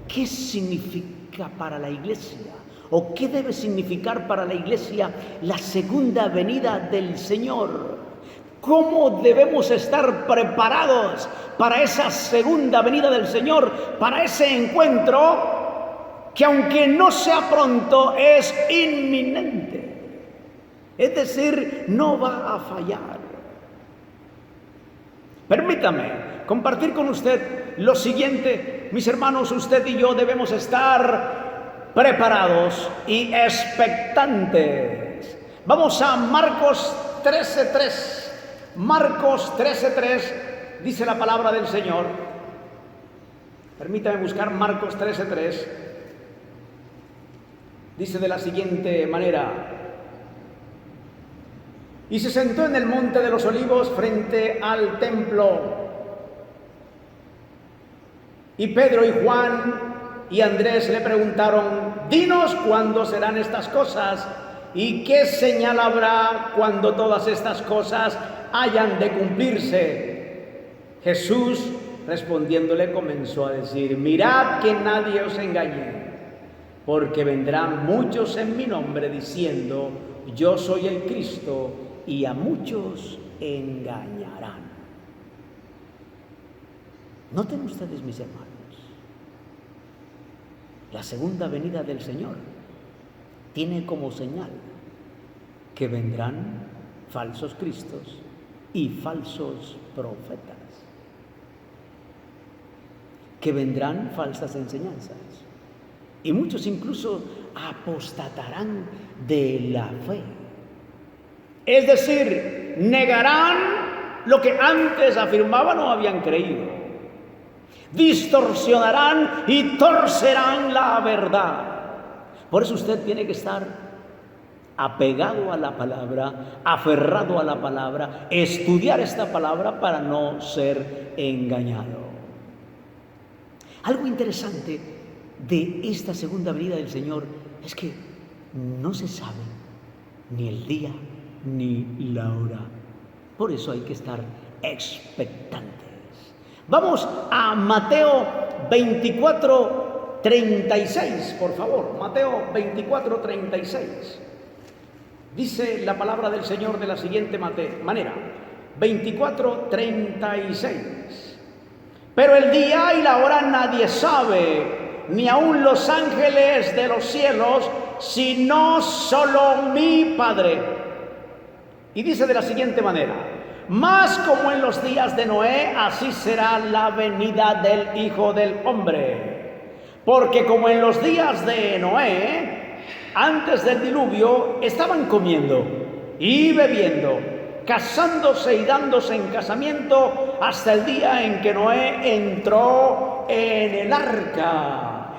qué significa para la Iglesia o qué debe significar para la Iglesia la segunda venida del Señor. ¿Cómo debemos estar preparados para esa segunda venida del Señor, para ese encuentro que, aunque no sea pronto, es inminente? Es decir, no va a fallar. Permítame compartir con usted lo siguiente. Mis hermanos, usted y yo debemos estar preparados y expectantes. Vamos a Marcos 13:3. Marcos 13:3 dice la palabra del Señor. Permítame buscar Marcos 13:3. Dice de la siguiente manera: y se sentó en el monte de los olivos frente al templo. Y Pedro y Juan y Andrés le preguntaron: dinos cuándo serán estas cosas y qué señal habrá cuando todas estas cosas hayan de cumplirse. Jesús, respondiéndole, comenzó a decir: mirad que nadie os engañe, porque vendrán muchos en mi nombre diciendo: yo soy el Cristo, y a muchos engañarán. Noten ustedes, mis hermanos, la segunda venida del Señor tiene como señal que vendrán falsos cristos y falsos profetas, que vendrán falsas enseñanzas, y muchos incluso apostatarán de la fe. Es decir, negarán lo que antes afirmaban o habían creído. Distorsionarán y torcerán la verdad. Por eso usted tiene que estar apegado a la palabra, aferrado a la palabra, estudiar esta palabra para no ser engañado. Algo interesante de esta segunda venida del Señor es que no se sabe ni el día ni la hora. Por eso hay que estar expectantes. Vamos a Mateo 24:36, por favor. Mateo 24:36. Dice la palabra del Señor de la siguiente manera: 24:36. Pero el día y la hora nadie sabe, ni aun los ángeles de los cielos, sino solo mi Padre. Y dice de la siguiente manera: mas como en los días de Noé, así será la venida del Hijo del Hombre. Porque como en los días de Noé, antes del diluvio, estaban comiendo y bebiendo, casándose y dándose en casamiento, hasta el día en que Noé entró en el arca.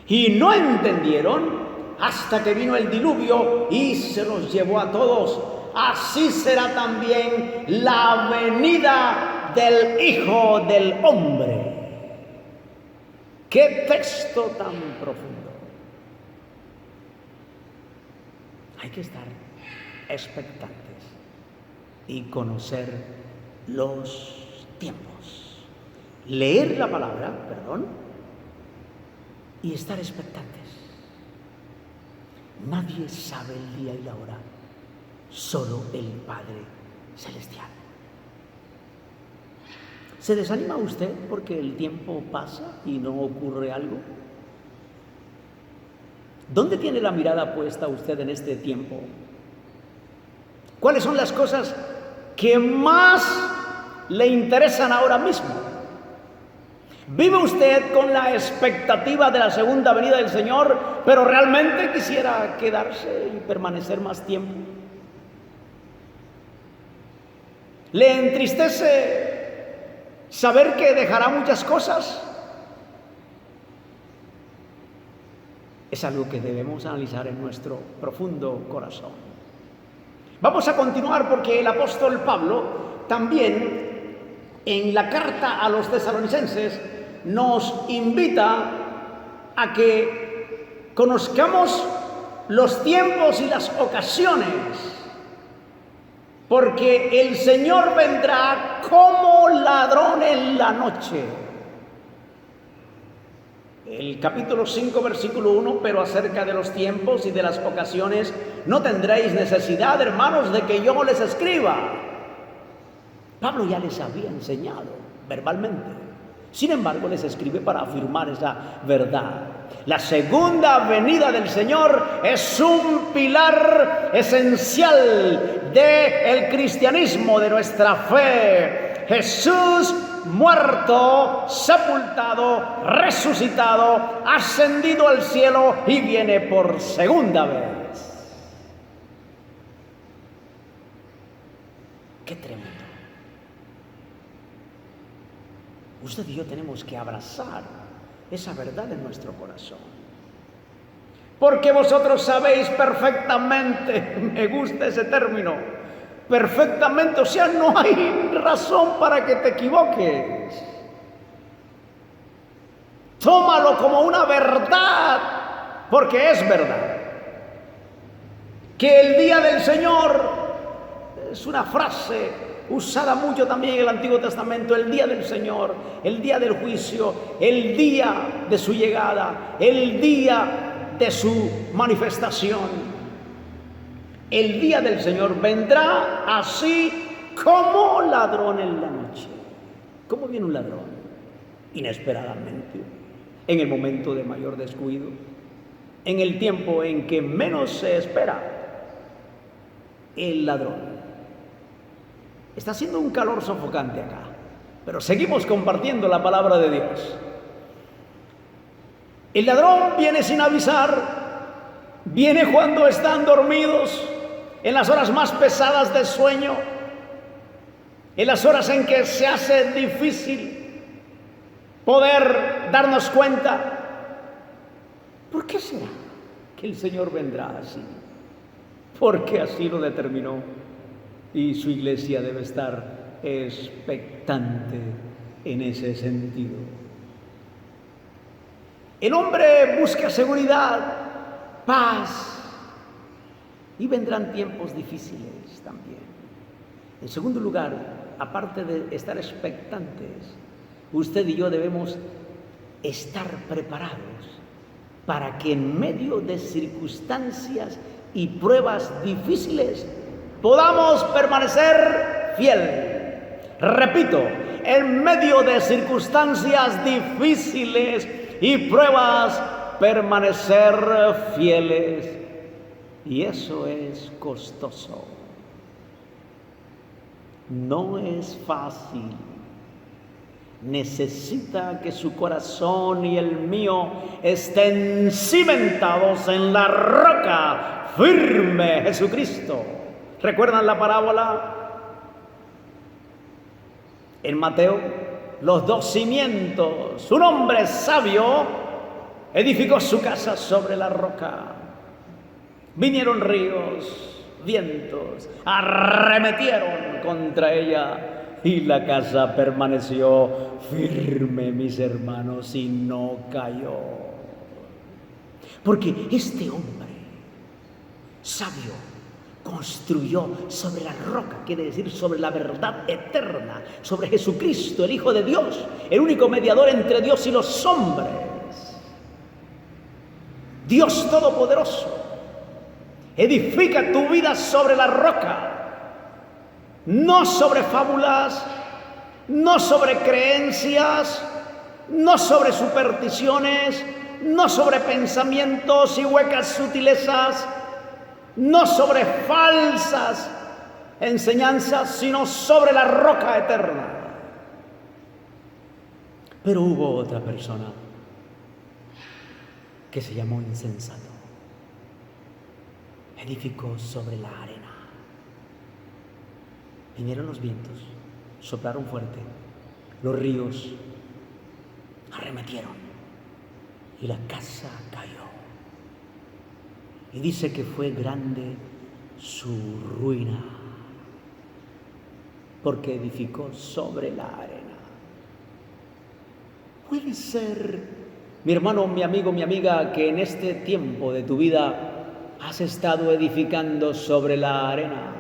Y no entendieron hasta que vino el diluvio y se los llevó a todos. así será también la venida del Hijo del Hombre. ¡Qué texto tan profundo! Hay que estar expectantes y conocer los tiempos. Leer la palabra, y estar expectantes. Nadie sabe el día y la hora, solo el Padre Celestial. ¿Se desanima usted porque el tiempo pasa y no ocurre algo? ¿Dónde tiene la mirada puesta usted en este tiempo? ¿Cuáles son las cosas que más le interesan ahora mismo? ¿Vive usted con la expectativa de la segunda venida del Señor, pero realmente quisiera quedarse y permanecer más tiempo? ¿Le entristece saber que dejará muchas cosas? Es algo que debemos analizar en nuestro profundo corazón. Vamos a continuar porque el apóstol Pablo también en la carta a los tesalonicenses nos invita a que conozcamos los tiempos y las ocasiones, porque el Señor vendrá como ladrón en la noche. El capítulo 5, versículo 1, pero acerca de los tiempos y de las ocasiones no tendréis necesidad, hermanos, de que yo les escriba. Pablo ya les había enseñado verbalmente. Sin embargo, les escribe para afirmar esa verdad. La segunda venida del Señor es un pilar esencial del cristianismo, de nuestra fe. Jesús muerto, sepultado, resucitado, ascendido al cielo y viene por segunda vez. ¡Qué tremendo! Usted y yo tenemos que abrazar esa verdad en nuestro corazón. Porque vosotros sabéis perfectamente, me gusta ese término, perfectamente, o sea, no hay razón para que te equivoques. Tómalo como una verdad, porque es verdad. Que el día del Señor es una frase usada mucho también en el Antiguo Testamento, el día del Señor, el día del juicio, el día de su llegada, el día de su manifestación. El día del Señor vendrá así como ladrón en la noche. ¿Cómo viene un ladrón? Inesperadamente, en el momento de mayor descuido, en el tiempo en que menos se espera. El ladrón. Está haciendo un calor sofocante acá, pero seguimos compartiendo la palabra de Dios. El ladrón viene sin avisar, viene cuando están dormidos, en las horas más pesadas del sueño, en las horas en que se hace difícil poder darnos cuenta. ¿Por qué será que el Señor vendrá así? Porque así lo determinó. Y su iglesia debe estar expectante en ese sentido. El hombre busca seguridad, paz, y vendrán tiempos difíciles también. En segundo lugar, aparte de estar expectantes, usted y yo debemos estar preparados para que en medio de circunstancias y pruebas difíciles podamos permanecer fiel. Repito, en medio de circunstancias difíciles y pruebas, permanecer fieles. Y eso es costoso. No es fácil. Necesita que su corazón y el mío estén cimentados en la roca firme, Jesucristo. ¿Recuerdan la parábola? En Mateo, los dos cimientos. Un hombre sabio edificó su casa sobre la roca. Vinieron ríos, vientos arremetieron contra ella y la casa permaneció firme, mis hermanos, y no cayó. Porque este hombre sabio construyó sobre la roca, quiere decir sobre la verdad eterna, sobre Jesucristo, el Hijo de Dios, el único mediador entre Dios y los hombres. Dios Todopoderoso, edifica tu vida sobre la roca, no sobre fábulas, no sobre creencias, no sobre supersticiones, no sobre pensamientos y huecas sutilezas, no sobre falsas enseñanzas, sino sobre la roca eterna. Pero hubo otra persona que se llamó insensato. Edificó sobre la arena. Vinieron los vientos, soplaron fuerte, los ríos arremetieron y la casa cayó. Y dice que fue grande su ruina, porque edificó sobre la arena. Puede ser, mi hermano, mi amigo, mi amiga, que en este tiempo de tu vida has estado edificando sobre la arena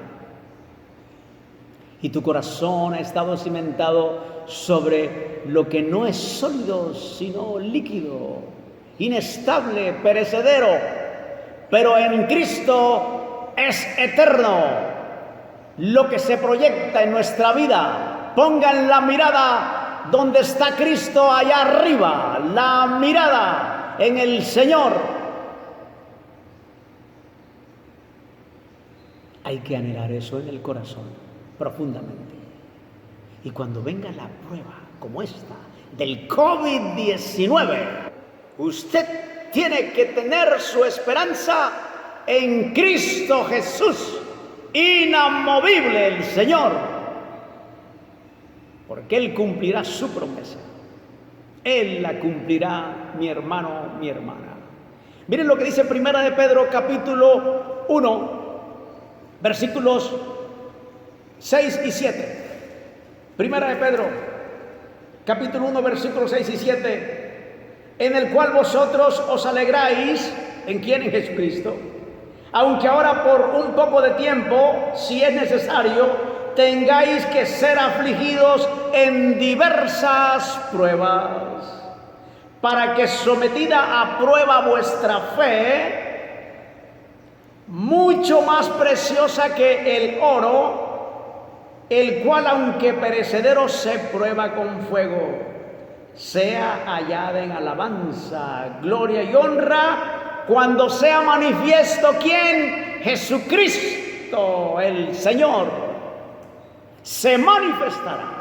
y tu corazón ha estado cimentado sobre lo que no es sólido, sino líquido, inestable, perecedero. Pero en Cristo es eterno. Lo que se proyecta en nuestra vida, pongan la mirada donde está Cristo, allá arriba, la mirada en el Señor. Hay que anhelar eso en el corazón profundamente. Y cuando venga la prueba como esta del COVID-19, usted tiene que tener su esperanza en Cristo Jesús, inamovible el Señor, porque Él cumplirá su promesa. Él la cumplirá, mi hermano, mi hermana. Miren lo que dice Primera de Pedro, capítulo 1, versículos 6 y 7. Primera de Pedro, capítulo 1, versículos 6 y 7. En el cual vosotros os alegráis, ¿en quién? En Jesucristo. Aunque ahora por un poco de tiempo, si es necesario, tengáis que ser afligidos en diversas pruebas, para que sometida a prueba vuestra fe, mucho más preciosa que el oro, el cual aunque perecedero se prueba con fuego, sea hallada en alabanza, gloria y honra cuando sea manifiesto ¿quién? Jesucristo, el Señor, se manifestará.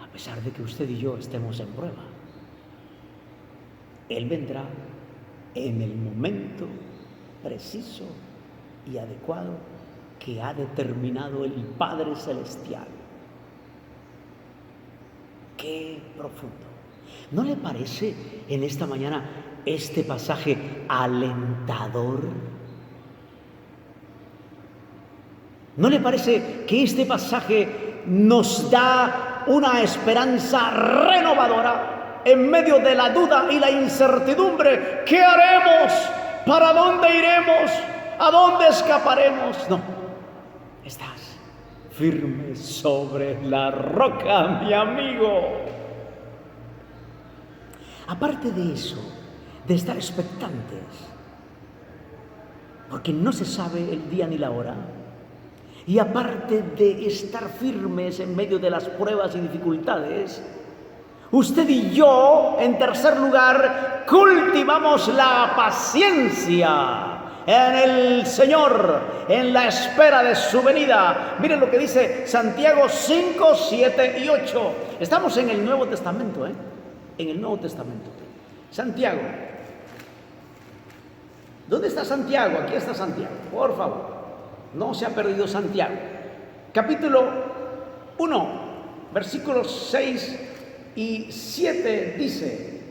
A pesar de que usted y yo estemos en prueba, Él vendrá en el momento preciso y adecuado que ha determinado el Padre Celestial. Qué profundo. ¿No le parece en esta mañana este pasaje alentador? ¿No le parece que este pasaje nos da una esperanza renovadora en medio de la duda y la incertidumbre? ¿Qué haremos? ¿Para dónde iremos? ¿A dónde escaparemos? No, estás firme sobre la roca, mi amigo. Aparte de eso, de estar expectantes, porque no se sabe el día ni la hora, y aparte de estar firmes en medio de las pruebas y dificultades, usted y yo, en tercer lugar, cultivamos la paciencia en el Señor, en la espera de su venida. Miren lo que dice Santiago 5, 7 y 8. Estamos en el Nuevo Testamento, en el Nuevo Testamento. Santiago. ¿Dónde está Santiago? Aquí está Santiago, por favor. No se ha perdido Santiago. Capítulo 1, versículos 6 y 7 dice: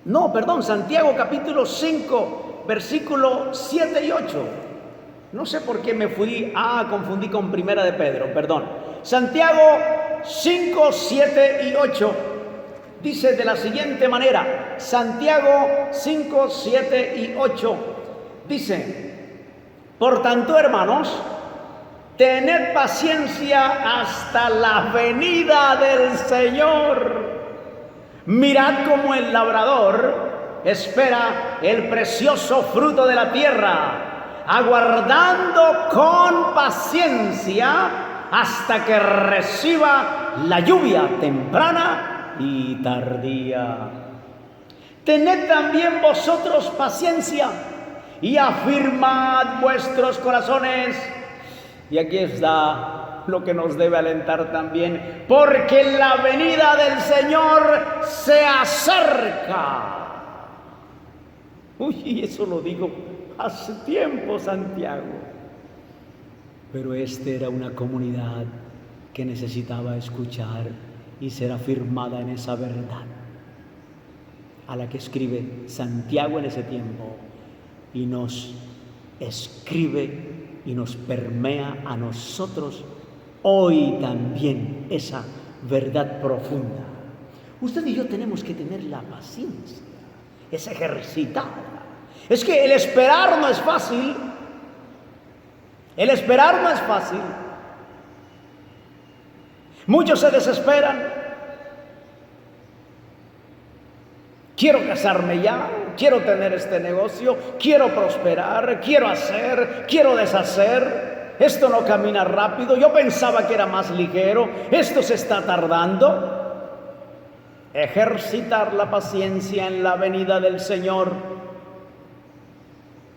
No, perdón, Santiago capítulo 5, versículo 7 y 8. No sé por qué me confundí con Primera de Pedro, perdón. Santiago 5, 7 y 8 dice de la siguiente manera. Santiago 5, 7 y 8 dice: por tanto, hermanos, tened paciencia hasta la venida del Señor. Mirad cómo el labrador espera el precioso fruto de la tierra, aguardando con paciencia hasta que reciba la lluvia temprana y tardía. Tened también vosotros paciencia y afirmad vuestros corazones. Y aquí está lo que nos debe alentar también, porque la venida del Señor se acerca. Uy, eso lo digo hace tiempo, Santiago. Pero esta era una comunidad que necesitaba escuchar y ser afirmada en esa verdad, a la que escribe Santiago en ese tiempo, y nos escribe y nos permea a nosotros hoy también esa verdad profunda. Usted y yo tenemos que tener la paciencia, es ejercitada. Es que el esperar no es fácil. El esperar no es fácil. Muchos se desesperan. Quiero casarme ya, quiero tener este negocio, quiero prosperar, quiero hacer, quiero deshacer. Esto no camina rápido, yo pensaba que era más ligero, esto se está tardando. Ejercitar la paciencia en la venida del Señor.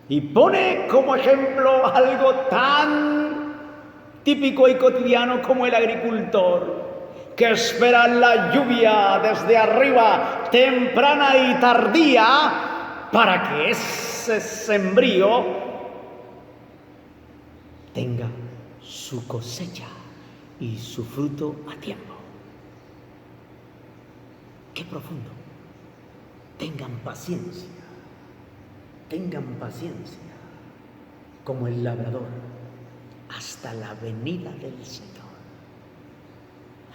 Y pone como ejemplo algo tan típico y cotidiano como el agricultor, que espera la lluvia desde arriba, temprana y tardía, para que ese sembrío tenga su cosecha y su fruto a tiempo. ¡Qué profundo! Tengan paciencia como el labrador hasta la venida del Señor.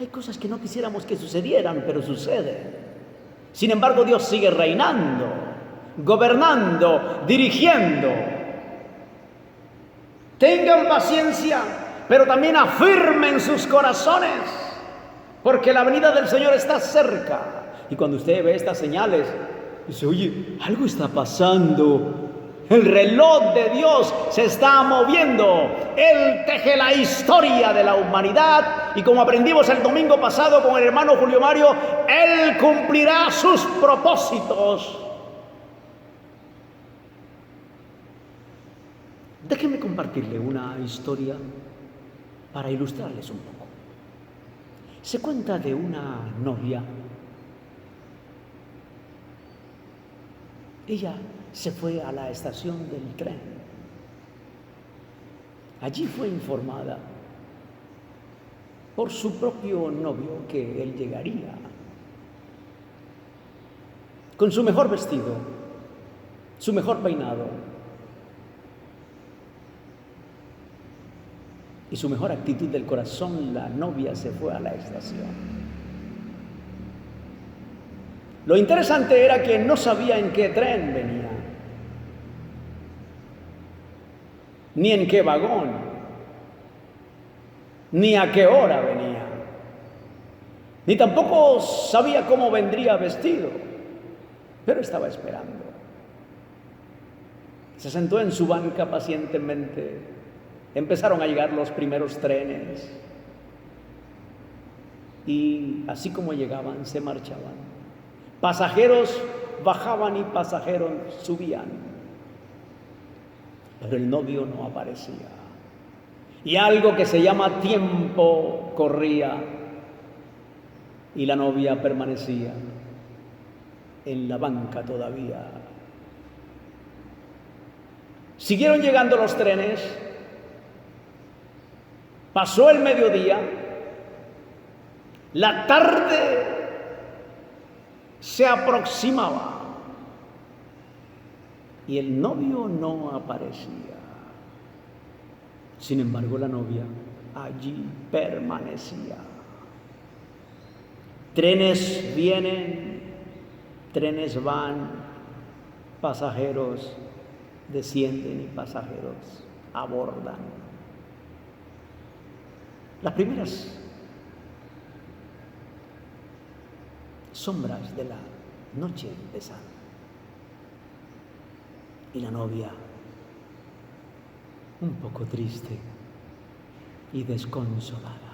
Hay cosas que no quisiéramos que sucedieran, pero suceden. Sin embargo, Dios sigue reinando, gobernando, dirigiendo. Tengan paciencia, pero también afirmen sus corazones, porque la venida del Señor está cerca. Y cuando usted ve estas señales, dice: oye, algo está pasando. El reloj de Dios se está moviendo. Él teje la historia de la humanidad. Y como aprendimos el domingo pasado con el hermano Julio Mario, Él cumplirá sus propósitos. Déjenme compartirle una historia para ilustrarles un poco. Se cuenta de una novia. Ella se fue a la estación del tren. Allí fue informada por su propio novio que él llegaría con su mejor vestido, su mejor peinado y su mejor actitud del corazón. La novia se fue a la estación. Lo interesante era que no sabía en qué tren venía, ni en qué vagón, ni a qué hora venía, ni tampoco sabía cómo vendría vestido, pero estaba esperando. Se sentó en su banca pacientemente. Empezaron a llegar los primeros trenes y así como llegaban, se marchaban. Pasajeros bajaban y pasajeros subían, pero el novio no aparecía. Y algo que se llama tiempo corría y la novia permanecía en la banca todavía. Siguieron llegando los trenes, pasó el mediodía, la tarde se aproximaba. y el novio no aparecía. Sin embargo, la novia allí permanecía. Trenes vienen, trenes van, pasajeros descienden y pasajeros abordan. Las primeras sombras de la noche empezaron. Y la novia, un poco triste y desconsolada.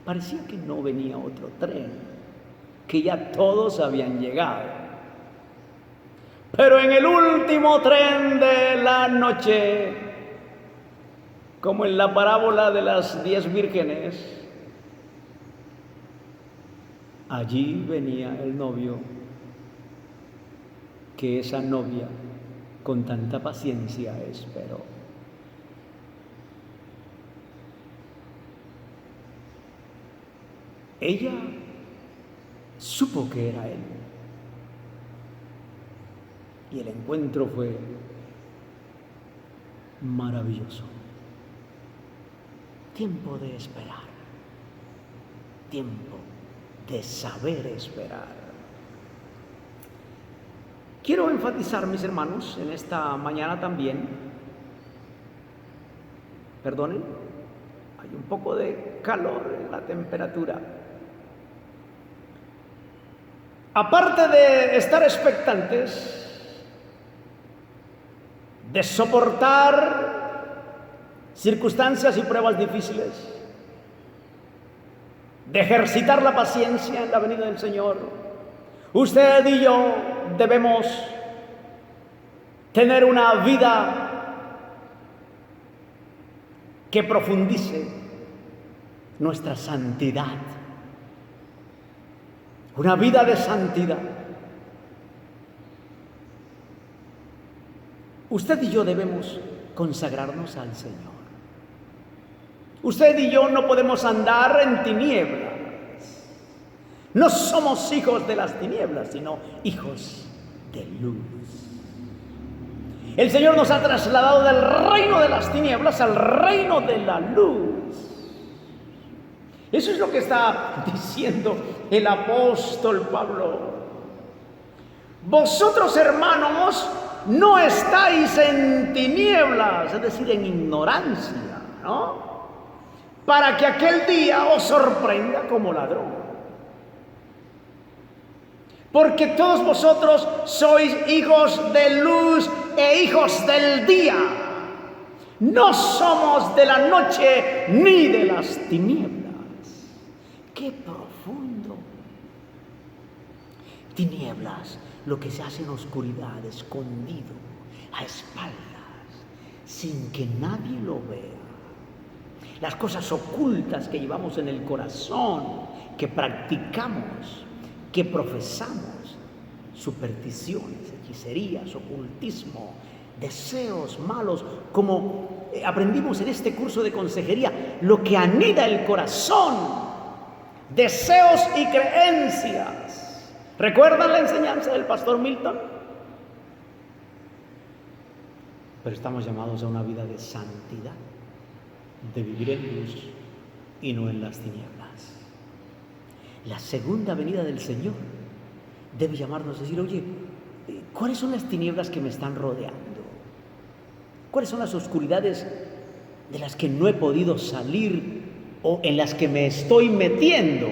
Parecía que no venía otro tren, que ya todos habían llegado. Pero en el último tren de la noche, como en la parábola de las 10 vírgenes, allí venía el novio que esa novia con tanta paciencia esperó. Ella supo que era él. Y el encuentro fue maravilloso. Tiempo de esperar. Tiempo de saber esperar. Quiero enfatizar, mis hermanos, en esta mañana también, perdonen, hay un poco de calor en la temperatura. Aparte de estar expectantes, de soportar circunstancias y pruebas difíciles, de ejercitar la paciencia en la venida del Señor, usted y yo debemos tener una vida que profundice nuestra santidad. Una vida de santidad. Usted y yo debemos consagrarnos al Señor. Usted y yo no podemos andar en tinieblas. No somos hijos de las tinieblas, sino hijos de luz. El Señor nos ha trasladado del reino de las tinieblas al reino de la luz. Eso es lo que está diciendo el apóstol Pablo. Vosotros, hermanos, no estáis en tinieblas, es decir, en ignorancia, ¿no? Para que aquel día os sorprenda como ladrón. Porque todos vosotros sois hijos de luz e hijos del día. No somos de la noche ni de las tinieblas. ¡Qué profundo! Tinieblas, lo que se hace en oscuridad, escondido, a espaldas, sin que nadie lo vea. Las cosas ocultas que llevamos en el corazón, que practicamos, que profesamos, supersticiones, hechicerías, ocultismo, deseos malos, como aprendimos en este curso de consejería, lo que anida el corazón, deseos y creencias. ¿Recuerdan la enseñanza del pastor Milton? Pero estamos llamados a una vida de santidad, de vivir en luz y no en las tinieblas. La segunda venida del Señor debe llamarnos a decir, oye, ¿cuáles son las tinieblas que me están rodeando? ¿Cuáles son las oscuridades de las que no he podido salir o en las que me estoy metiendo?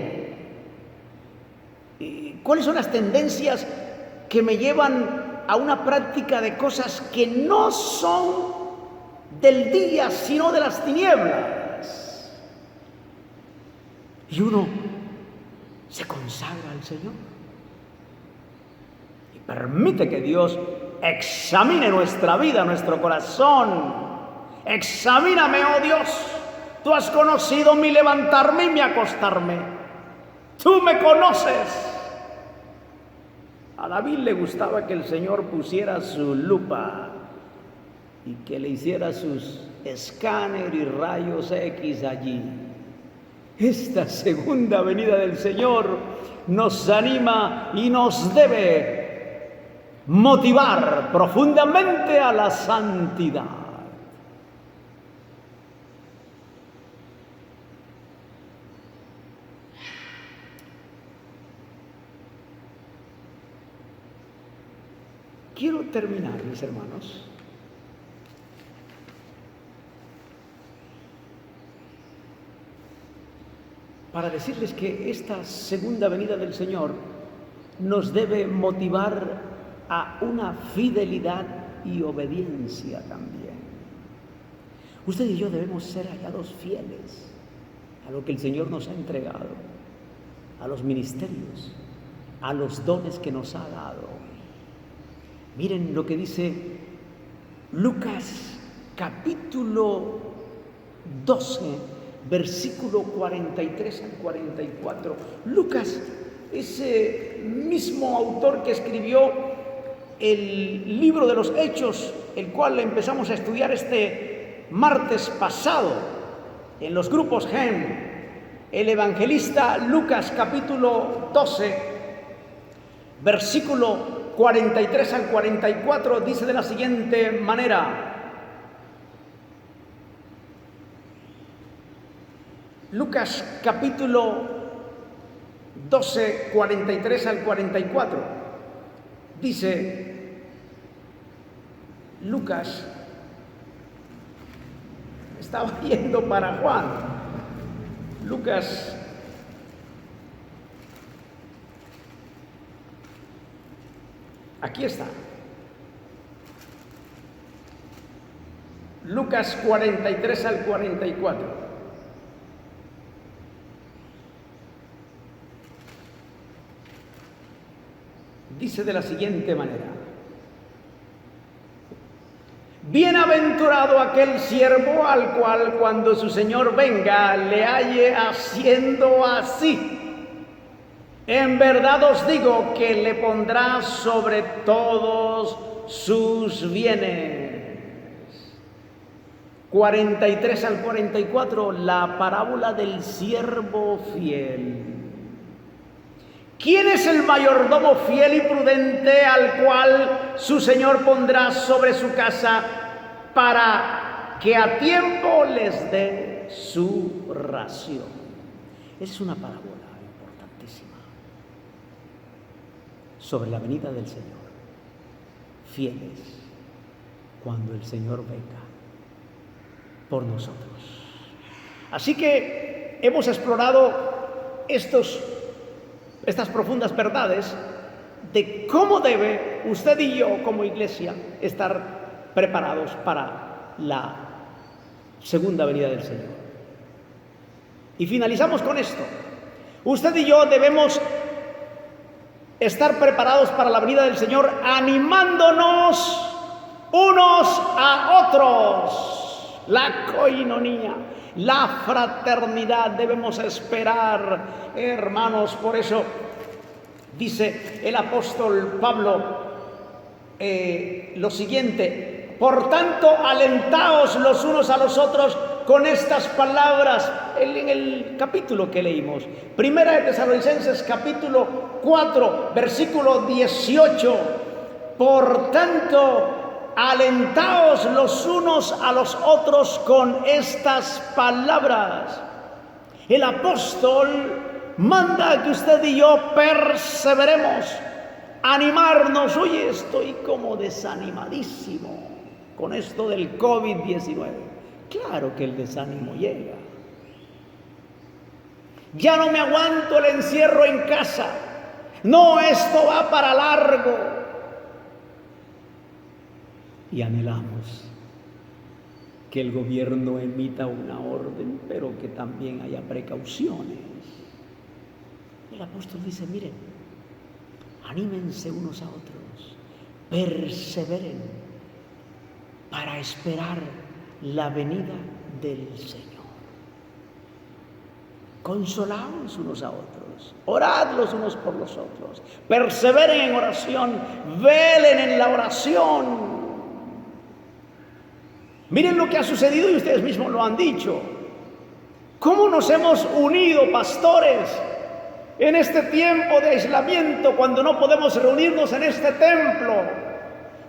¿Cuáles son las tendencias que me llevan a una práctica de cosas que no son del día, sino de las tinieblas? Y uno se consagra al Señor y permite que Dios examine nuestra vida, nuestro corazón. Examíname, oh Dios. Tú has conocido mi levantarme y mi acostarme. Tú me conoces. A David le gustaba que el Señor pusiera su lupa y que le hiciera sus escáner y rayos X allí. Esta segunda venida del Señor nos anima y nos debe motivar profundamente a la santidad. Quiero terminar, mis hermanos, para decirles que esta segunda venida del Señor nos debe motivar a una fidelidad y obediencia también. Usted y yo debemos ser hallados fieles a lo que el Señor nos ha entregado, a los ministerios, a los dones que nos ha dado. Miren lo que dice Lucas capítulo 12, versículo 43 al 44. Lucas, ese mismo autor que escribió el libro de los Hechos, el cual empezamos a estudiar este martes pasado en los grupos GEM, el evangelista Lucas capítulo 12, versículo 43 al 44, dice de la siguiente manera: Lucas capítulo 12, 43 al 44, dice Lucas, estaba yendo para Juan, Lucas aquí está. Lucas 43 al 44. Dice de la siguiente manera: bienaventurado aquel siervo al cual cuando su señor venga le halle haciendo así. En verdad os digo que le pondrá sobre todos sus bienes. 43 al 44, la parábola del siervo fiel. ¿Quién es el mayordomo fiel y prudente al cual su señor pondrá sobre su casa para que a tiempo les dé su ración? Esa es una parábola sobre la venida del Señor, fieles cuando el Señor venga por nosotros. Así que hemos explorado estas profundas verdades de cómo debe usted y yo como iglesia estar preparados para la segunda venida del Señor. Y finalizamos con esto: usted y yo debemos estar preparados para la venida del Señor, animándonos unos a otros. La coinonía, la fraternidad debemos esperar, hermanos. Por eso dice el apóstol Pablo lo siguiente: por tanto, alentaos los unos a los otros con estas palabras. En el capítulo que leímos, Primera de Tesalonicenses capítulo 4, versículo 18. Por tanto, alentaos los unos a los otros con estas palabras. El apóstol manda que usted y yo perseveremos, animarnos. Oye, estoy como desanimadísimo con esto del COVID-19. Claro que el desánimo llega. Ya no me aguanto el encierro en casa. No, esto va para largo. Y anhelamos que el gobierno emita una orden, pero que también haya precauciones. El apóstol dice: miren, anímense unos a otros, perseveren para esperar la venida del Señor. Consolaos unos a otros, orad los unos por los otros, perseveren en oración, velen en la oración. Miren lo que ha sucedido y ustedes mismos lo han dicho. ¿Cómo nos hemos unido, pastores, en este tiempo de aislamiento, cuando no podemos reunirnos en este templo?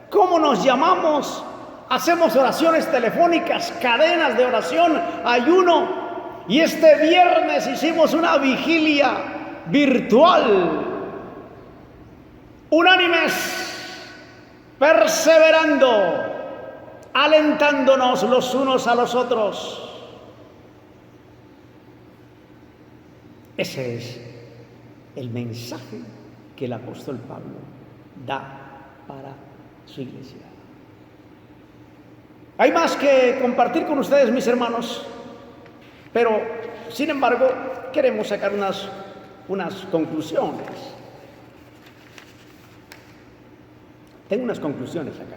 ¿Cómo nos llamamos? Hacemos oraciones telefónicas, cadenas de oración, ayuno, y este viernes hicimos una vigilia virtual, unánimes, perseverando, alentándonos los unos a los otros. Ese es el mensaje que el apóstol Pablo da para su iglesia. Hay más que compartir con ustedes, mis hermanos, pero sin embargo queremos sacar unas conclusiones. Tengo unas conclusiones acá.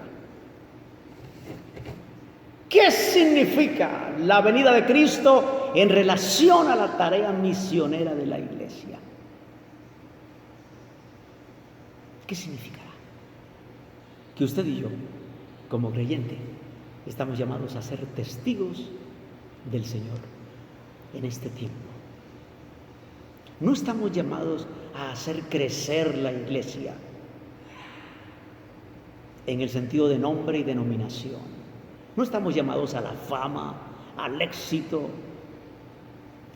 ¿Qué significa la venida de Cristo en relación a la tarea misionera de la iglesia? ¿Qué significará? Que usted y yo, como creyente, estamos llamados a ser testigos del Señor en este tiempo. No estamos llamados a hacer crecer la iglesia en el sentido de nombre y denominación. No estamos llamados a la fama, al éxito.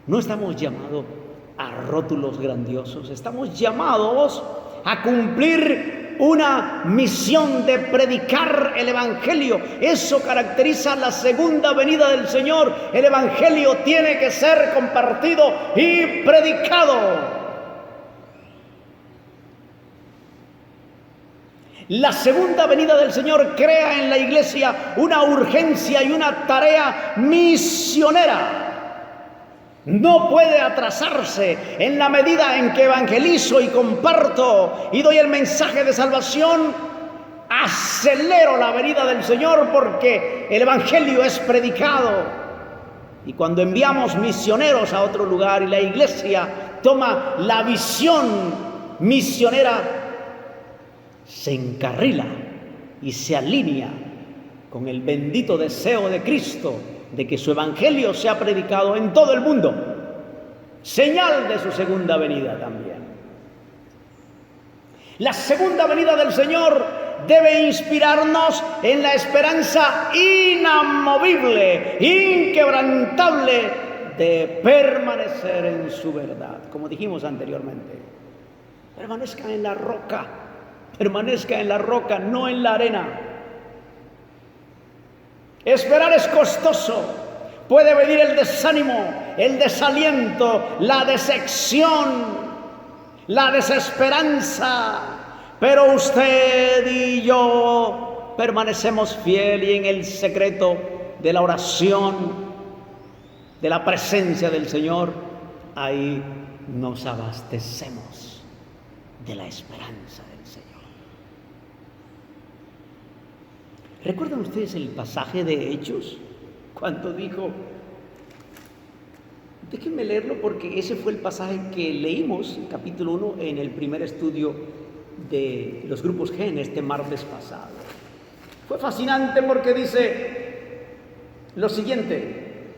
No estamos llamados a rótulos grandiosos. Estamos llamados a cumplir una misión de predicar el Evangelio. Eso caracteriza la segunda venida del Señor. El Evangelio tiene que ser compartido y predicado. La segunda venida del Señor crea en la iglesia una urgencia y una tarea misionera. No puede atrasarse. En la medida en que evangelizo y comparto y doy el mensaje de salvación, acelero la venida del Señor, porque el Evangelio es predicado. Y cuando enviamos misioneros a otro lugar y la iglesia toma la visión misionera, se encarrila y se alinea con el bendito deseo de Cristo de que su evangelio sea predicado en todo el mundo, señal de su segunda venida también. La segunda venida del Señor debe inspirarnos en la esperanza inamovible, inquebrantable de permanecer en su verdad. Como dijimos anteriormente, permanezca en la roca. Permanezca en la roca, no en la arena. Esperar es costoso. Puede venir el desánimo, el desaliento, la decepción, la desesperanza. Pero usted y yo permanecemos fieles y en el secreto de la oración, de la presencia del Señor, ahí nos abastecemos de la esperanza del Señor. ¿Recuerdan ustedes el pasaje de Hechos? Cuando dijo, déjenme leerlo porque ese fue el pasaje que leímos, en capítulo 1, en el primer estudio de los grupos G en este martes pasado. Fue fascinante porque dice lo siguiente: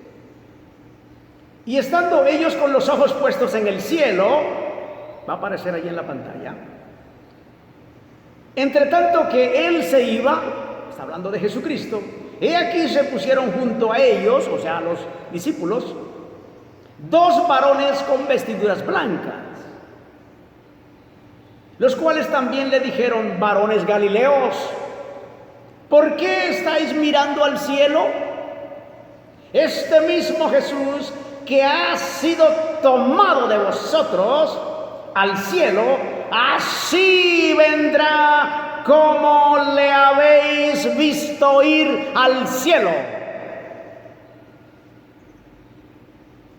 y estando ellos con los ojos puestos en el cielo, va a aparecer ahí en la pantalla, entre tanto que él se iba, está hablando de Jesucristo, he aquí se pusieron junto a ellos, o sea, a los discípulos, dos varones con vestiduras blancas, los cuales también le dijeron: varones galileos, ¿por qué estáis mirando al cielo? Este mismo Jesús que ha sido tomado de vosotros al cielo, así vendrá como le habéis visto ir al cielo.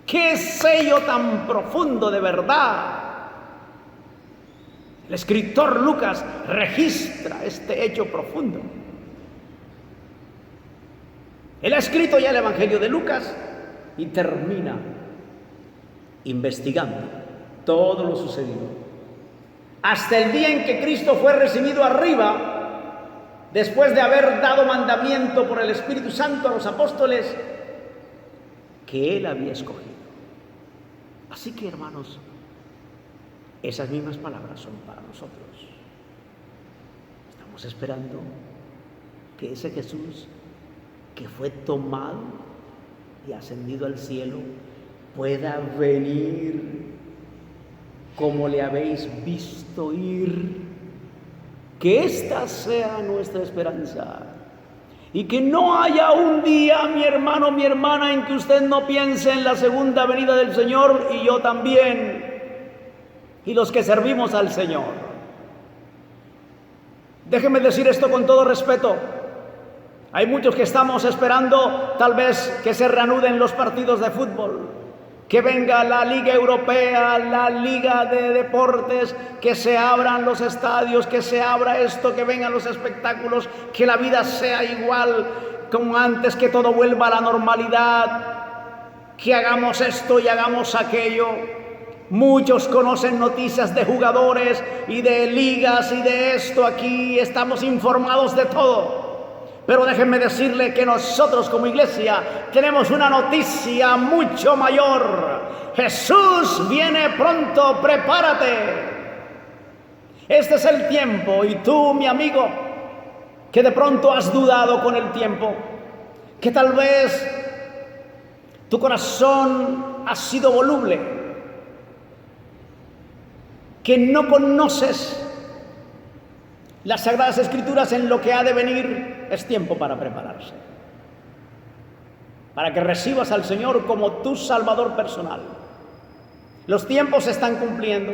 ¡Qué sello tan profundo de verdad! El escritor Lucas registra este hecho profundo. Él ha escrito ya el Evangelio de Lucas y termina investigando todo lo sucedido hasta el día en que Cristo fue recibido arriba, después de haber dado mandamiento por el Espíritu Santo a los apóstoles que Él había escogido. Así que, hermanos, Esas mismas palabras son para nosotros. Estamos esperando que ese Jesús que fue tomado y ascendido al cielo pueda venir como le habéis visto ir. Que esta sea nuestra esperanza. Y que no haya un día, mi hermano, mi hermana, en que usted no piense en la segunda venida del Señor, y yo también, y los que servimos al Señor. Déjeme decir esto con todo respeto. Hay muchos que estamos esperando tal vez que se reanuden los partidos de fútbol, que venga la Liga Europea, la Liga de Deportes, que se abran los estadios, que se abra esto, que vengan los espectáculos, que la vida sea igual como antes, que todo vuelva a la normalidad, que hagamos esto y hagamos aquello. Muchos conocen noticias de jugadores y de ligas y de esto aquí, estamos informados de todo. Pero déjenme decirle que nosotros como iglesia tenemos una noticia mucho mayor. Jesús viene pronto, prepárate. Este es el tiempo, y tú, mi amigo, que de pronto has dudado con el tiempo, que tal vez tu corazón ha sido voluble, que no conoces las Sagradas Escrituras en lo que ha de venir, es tiempo para prepararse, para que recibas al Señor como tu Salvador personal. Los tiempos se están cumpliendo,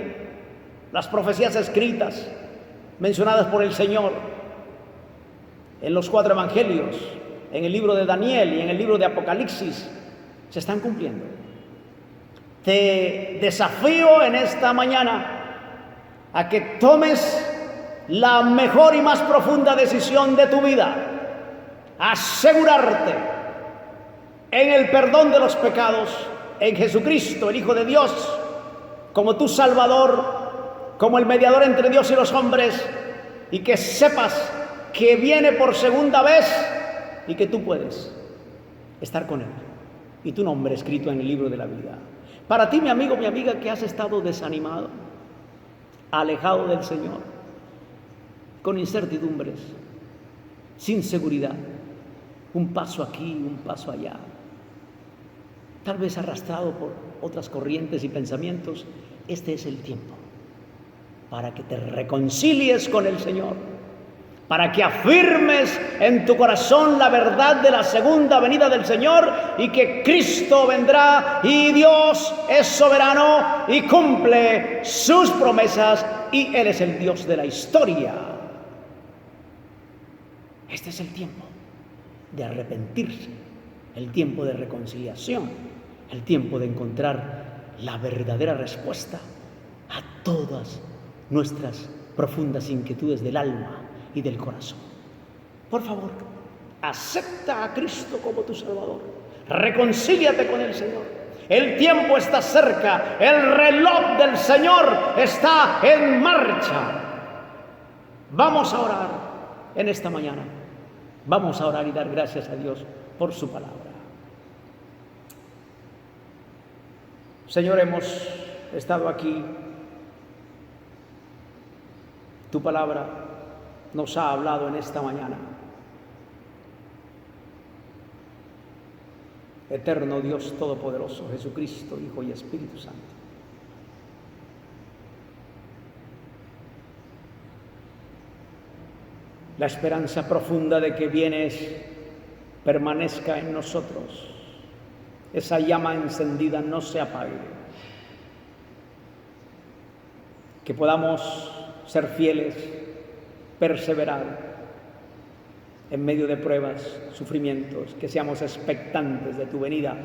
las profecías escritas, mencionadas por el Señor en los 4 evangelios, en el libro de Daniel y en el libro de Apocalipsis, se están cumpliendo. Te desafío en esta mañana a que tomes la mejor y más profunda decisión de tu vida, asegurarte en el perdón de los pecados, en Jesucristo, el Hijo de Dios, como tu Salvador, como el mediador entre Dios y los hombres, y que sepas que viene por segunda vez y que tú puedes estar con Él y tu nombre escrito en el libro de la vida. Para ti, mi amigo, mi amiga, que has estado desanimado, alejado del Señor, con incertidumbres, sin seguridad, un paso aquí, un paso allá, tal vez arrastrado por otras corrientes y pensamientos, este es el tiempo para que te reconcilies con el Señor, para que afirmes en tu corazón la verdad de la segunda venida del Señor y que Cristo vendrá y Dios es soberano y cumple sus promesas y Él es el Dios de la historia. Este es el tiempo de arrepentirse, el tiempo de reconciliación, el tiempo de encontrar la verdadera respuesta a todas nuestras profundas inquietudes del alma y del corazón. Por favor, acepta a Cristo como tu Salvador. Reconcíliate con el Señor. El tiempo está cerca. El reloj del Señor está en marcha. Vamos a orar en esta mañana. Vamos a orar y dar gracias a Dios por su palabra. Señor, hemos estado aquí. Tu palabra nos ha hablado en esta mañana. Eterno Dios Todopoderoso, Jesucristo, Hijo y Espíritu Santo. La esperanza profunda de que vienes permanezca en nosotros. Esa llama encendida no se apague. Que podamos ser fieles, perseverar en medio de pruebas, sufrimientos, que seamos expectantes de tu venida,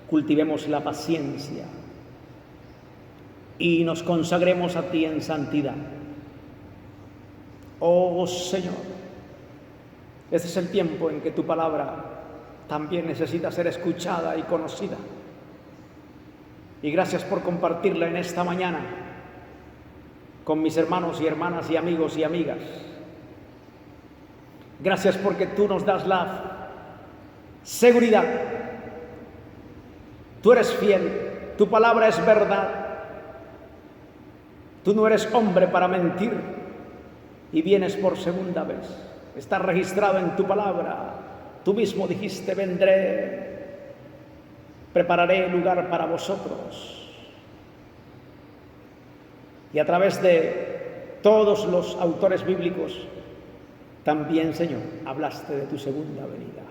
cultivemos la paciencia y nos consagremos a ti en santidad. Oh Señor, este es el tiempo en que tu palabra también necesita ser escuchada y conocida. Y gracias por compartirla en esta mañana con mis hermanos y hermanas y amigos y amigas. Gracias porque tú nos das la seguridad. Tú eres fiel, tu palabra es verdad. Tú no eres hombre para mentir y vienes por segunda vez. Está registrado en tu palabra. Tú mismo dijiste: vendré, prepararé lugar para vosotros. Y a través de todos los autores bíblicos, también, Señor, hablaste de tu segunda venida.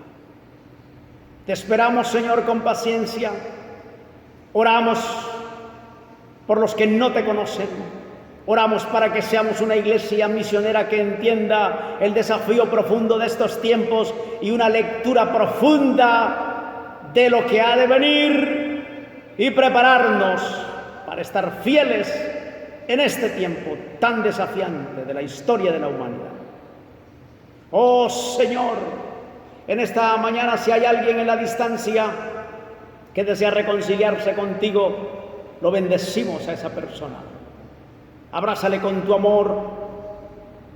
Te esperamos, Señor, con paciencia. Oramos por los que no te conocen. Oramos para que seamos una iglesia misionera que entienda el desafío profundo de estos tiempos y una lectura profunda de lo que ha de venir y prepararnos para estar fieles en este tiempo tan desafiante de la historia de la humanidad. Oh Señor, en esta mañana, si hay alguien en la distancia que desea reconciliarse contigo, lo bendecimos a esa persona. Abrázale con tu amor,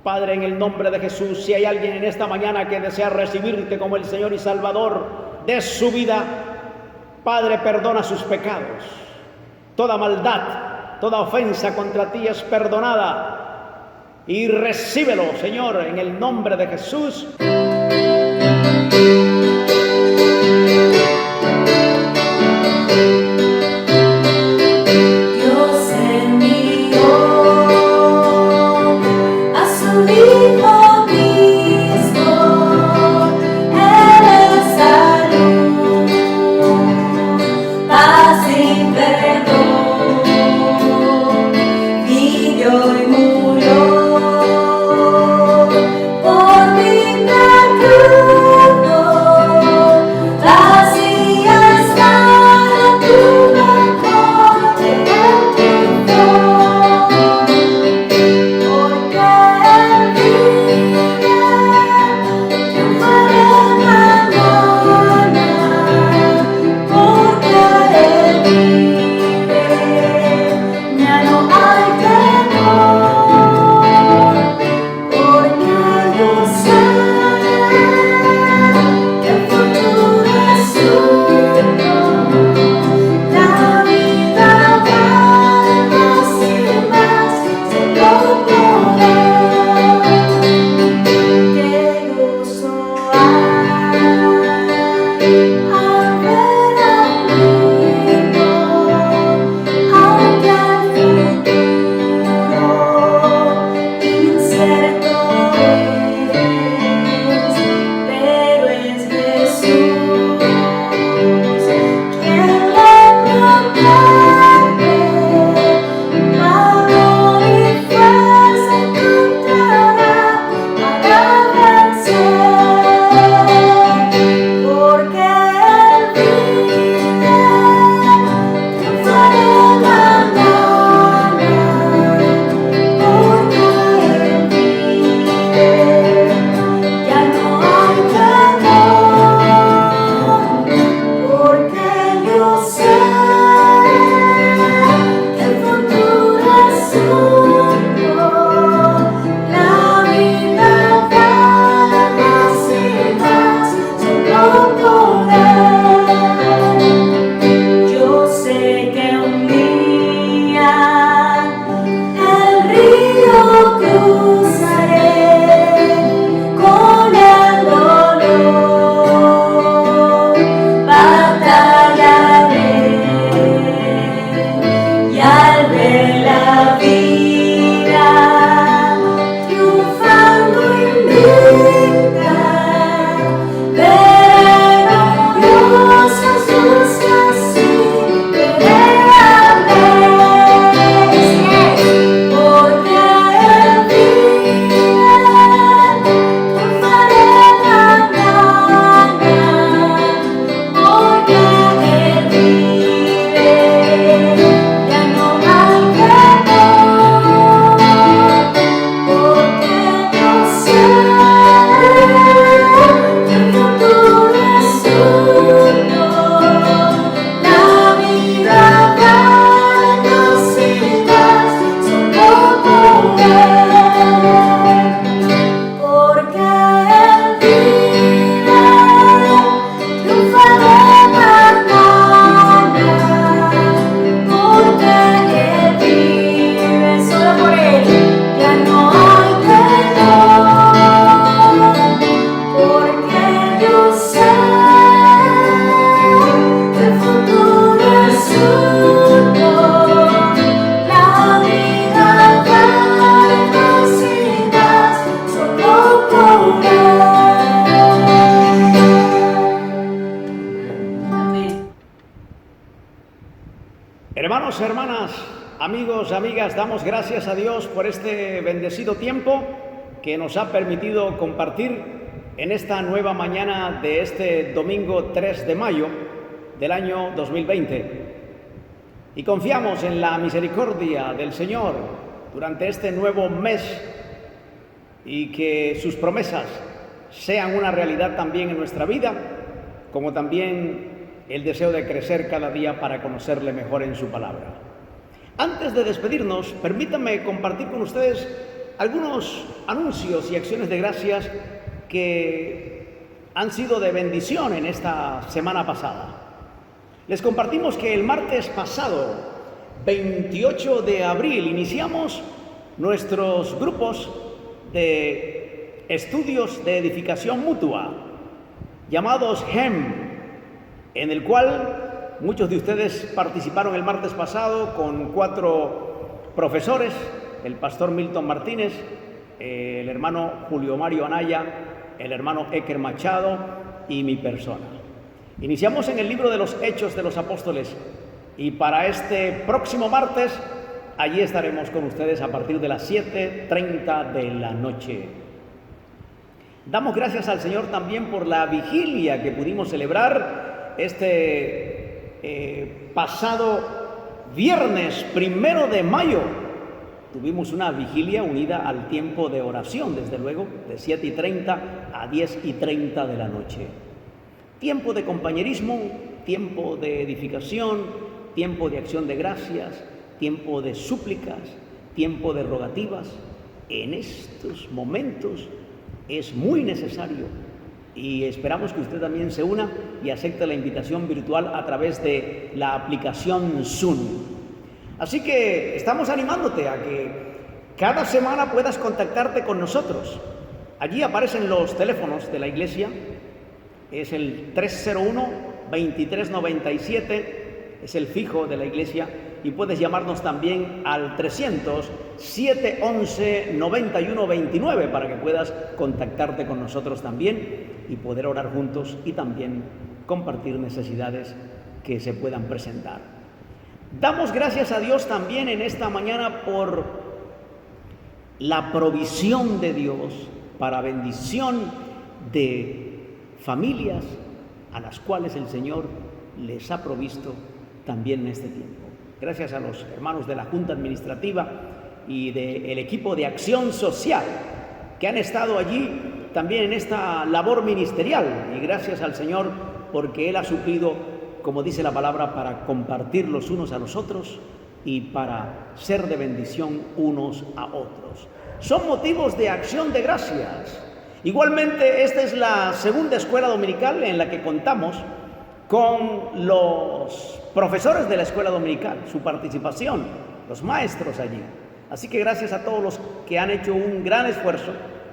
Padre, en el nombre de Jesús. Si hay alguien en esta mañana que desea recibirte como el Señor y Salvador de su vida, Padre, perdona sus pecados. Toda maldad, toda ofensa contra ti es perdonada. Y recíbelo, Señor, en el nombre de Jesús. Dios envió a su Hijo Cristo, Él es salud, paz y perdón, vivió y murió por mi pecado. Hermanos, hermanas, amigos, amigas, damos gracias a Dios por este bendecido tiempo que nos ha permitido compartir en esta nueva mañana de este domingo 3 de mayo del año 2020. Y confiamos en la misericordia del Señor durante este nuevo mes y que sus promesas sean una realidad también en nuestra vida, como también el deseo de crecer cada día para conocerle mejor en su palabra. Antes de despedirnos, permítanme compartir con ustedes algunos anuncios y acciones de gracias que han sido de bendición en esta semana pasada. Les compartimos que el martes pasado, 28 de abril, iniciamos nuestros grupos de estudios de edificación mutua, llamados GEM, en el cual muchos de ustedes participaron el martes pasado con 4 profesores, el pastor Milton Martínez, el hermano Julio Mario Anaya, el hermano Eker Machado y mi persona. Iniciamos en el libro de los Hechos de los Apóstoles y para este próximo martes allí estaremos con ustedes a partir de las 7:30 de la noche. Damos gracias al Señor también por la vigilia que pudimos celebrar este pasado viernes 1 de mayo. Tuvimos una vigilia unida al tiempo de oración, desde luego, de 7:30 a 10:30 de la noche. Tiempo de compañerismo, tiempo de edificación, tiempo de acción de gracias, tiempo de súplicas, tiempo de rogativas. En estos momentos es muy necesario y esperamos que usted también se una y acepte la invitación virtual a través de la aplicación Zoom. Así que estamos animándote a que cada semana puedas contactarte con nosotros. Allí aparecen los teléfonos de la iglesia, es el 301-2397, es el fijo de la iglesia, y puedes llamarnos también al 300-711-9129 para que puedas contactarte con nosotros también y poder orar juntos y también compartir necesidades que se puedan presentar. Damos gracias a Dios también en esta mañana por la provisión de Dios para bendición de familias a las cuales el Señor les ha provisto también en este tiempo. Gracias a los hermanos de la Junta Administrativa y del equipo de acción social que han estado allí también en esta labor ministerial, y gracias al Señor porque Él ha suplido, como dice la palabra, para compartir los unos a los otros y para ser de bendición unos a otros. Son motivos de acción de gracias. Igualmente, esta es la segunda escuela dominical en la que contamos con los profesores de la escuela dominical, su participación, los maestros allí. Así que gracias a todos los que han hecho un gran esfuerzo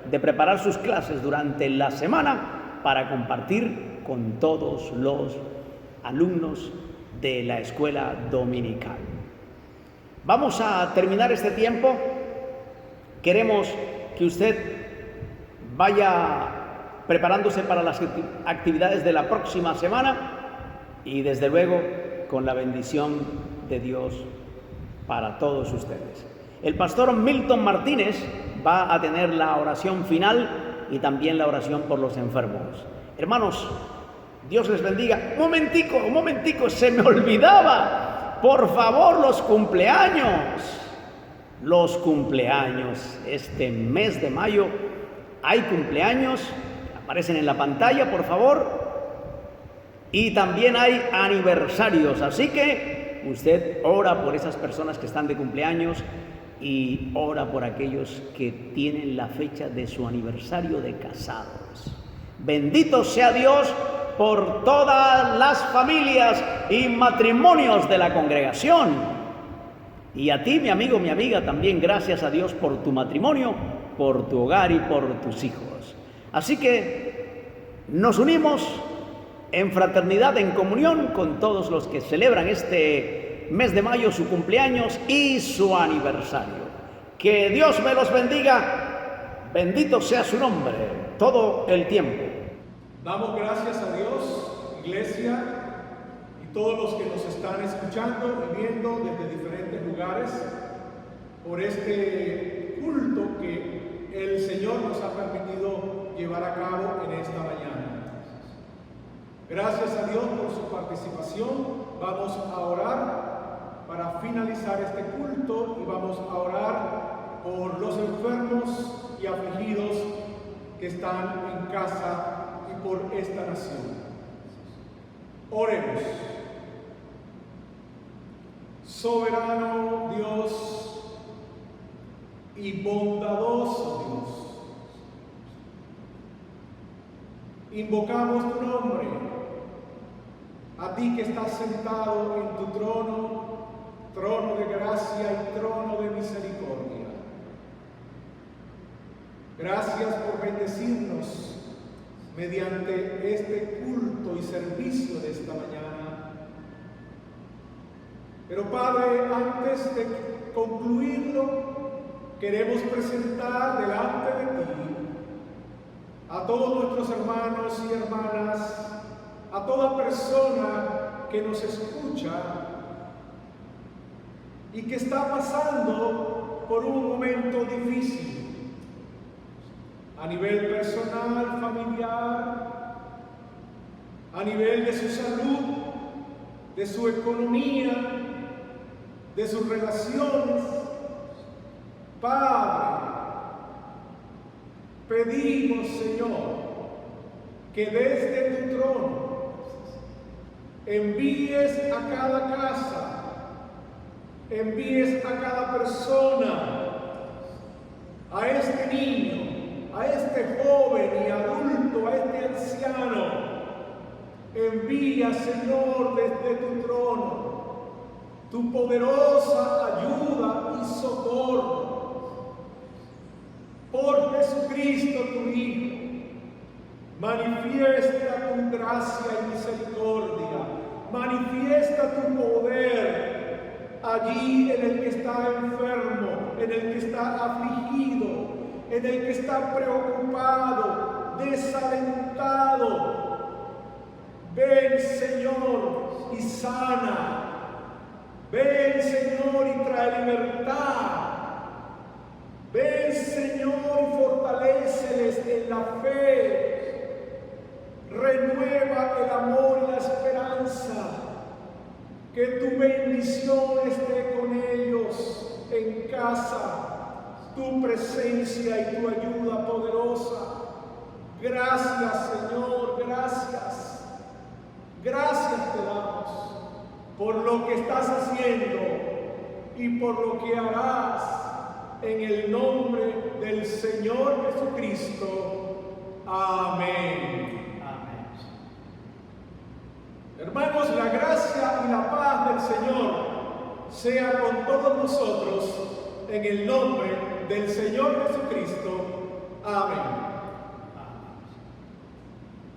de preparar sus clases durante la semana para compartir con todos los alumnos de la escuela dominical. Vamos a terminar este tiempo. Queremos que usted vaya preparándose para las actividades de la próxima semana y desde luego con la bendición de Dios para todos ustedes. El pastor Milton Martínez va a tener la oración final y también la oración por los enfermos. Hermanos, Dios les bendiga. Un momentico, se me olvidaba. Por favor, los cumpleaños. Este mes de mayo hay cumpleaños, aparecen en la pantalla, por favor. Y también hay aniversarios, así que usted ora por esas personas que están de cumpleaños y ora por aquellos que tienen la fecha de su aniversario de casados. Bendito sea Dios por todas las familias y matrimonios de la congregación. Y a ti, mi amigo, mi amiga, también gracias a Dios por tu matrimonio, por tu hogar y por tus hijos. Así que nos unimos en fraternidad, en comunión con todos los que celebran este mes de mayo su cumpleaños y su aniversario. Que Dios me los bendiga, bendito sea su nombre todo el tiempo. Damos gracias a Dios, iglesia, y todos los que nos están escuchando y viendo desde diferentes lugares por este culto que el Señor nos ha permitido llevar a cabo en esta mañana. Gracias a Dios por su participación. Vamos a orar para finalizar este culto y vamos a orar por los enfermos y afligidos que están en casa y por esta nación. Oremos. Soberano Dios y bondadoso Dios, invocamos tu nombre, a ti que estás sentado en tu trono, trono de gracia y trono de misericordia. Gracias por bendecirnos mediante este culto y servicio de esta mañana. Pero Padre, antes de concluirlo, queremos presentar delante de ti a todos nuestros hermanos y hermanas, a toda persona que nos escucha y que está pasando por un momento difícil a nivel personal, familiar, a nivel de su salud, de su economía, de sus relaciones. Padre, pedimos, Señor, que desde tu trono envíes a cada casa, envíes a cada persona, a este niño, a este joven y adulto, a este anciano. Envía, Señor, desde tu trono tu poderosa ayuda y socorro. Por Jesucristo tu Hijo, manifiesta tu gracia y misericordia, manifiesta tu poder allí en el que está enfermo, en el que está afligido, en el que está preocupado, desalentado. Ven, Señor, y sana. Ven, Señor, y trae libertad. Ven, Señor, y fortaléceles en la fe. Renueva el amor y la esperanza. Que tu bendición esté con ellos en casa. Tu presencia y tu ayuda poderosa. Gracias, Señor, gracias. Gracias te damos por lo que estás haciendo y por lo que harás en el nombre del Señor Jesucristo. Amén. Amén. Hermanos, la gracia y la paz del Señor sea con todos nosotros en el nombre del Señor Jesucristo. Amén.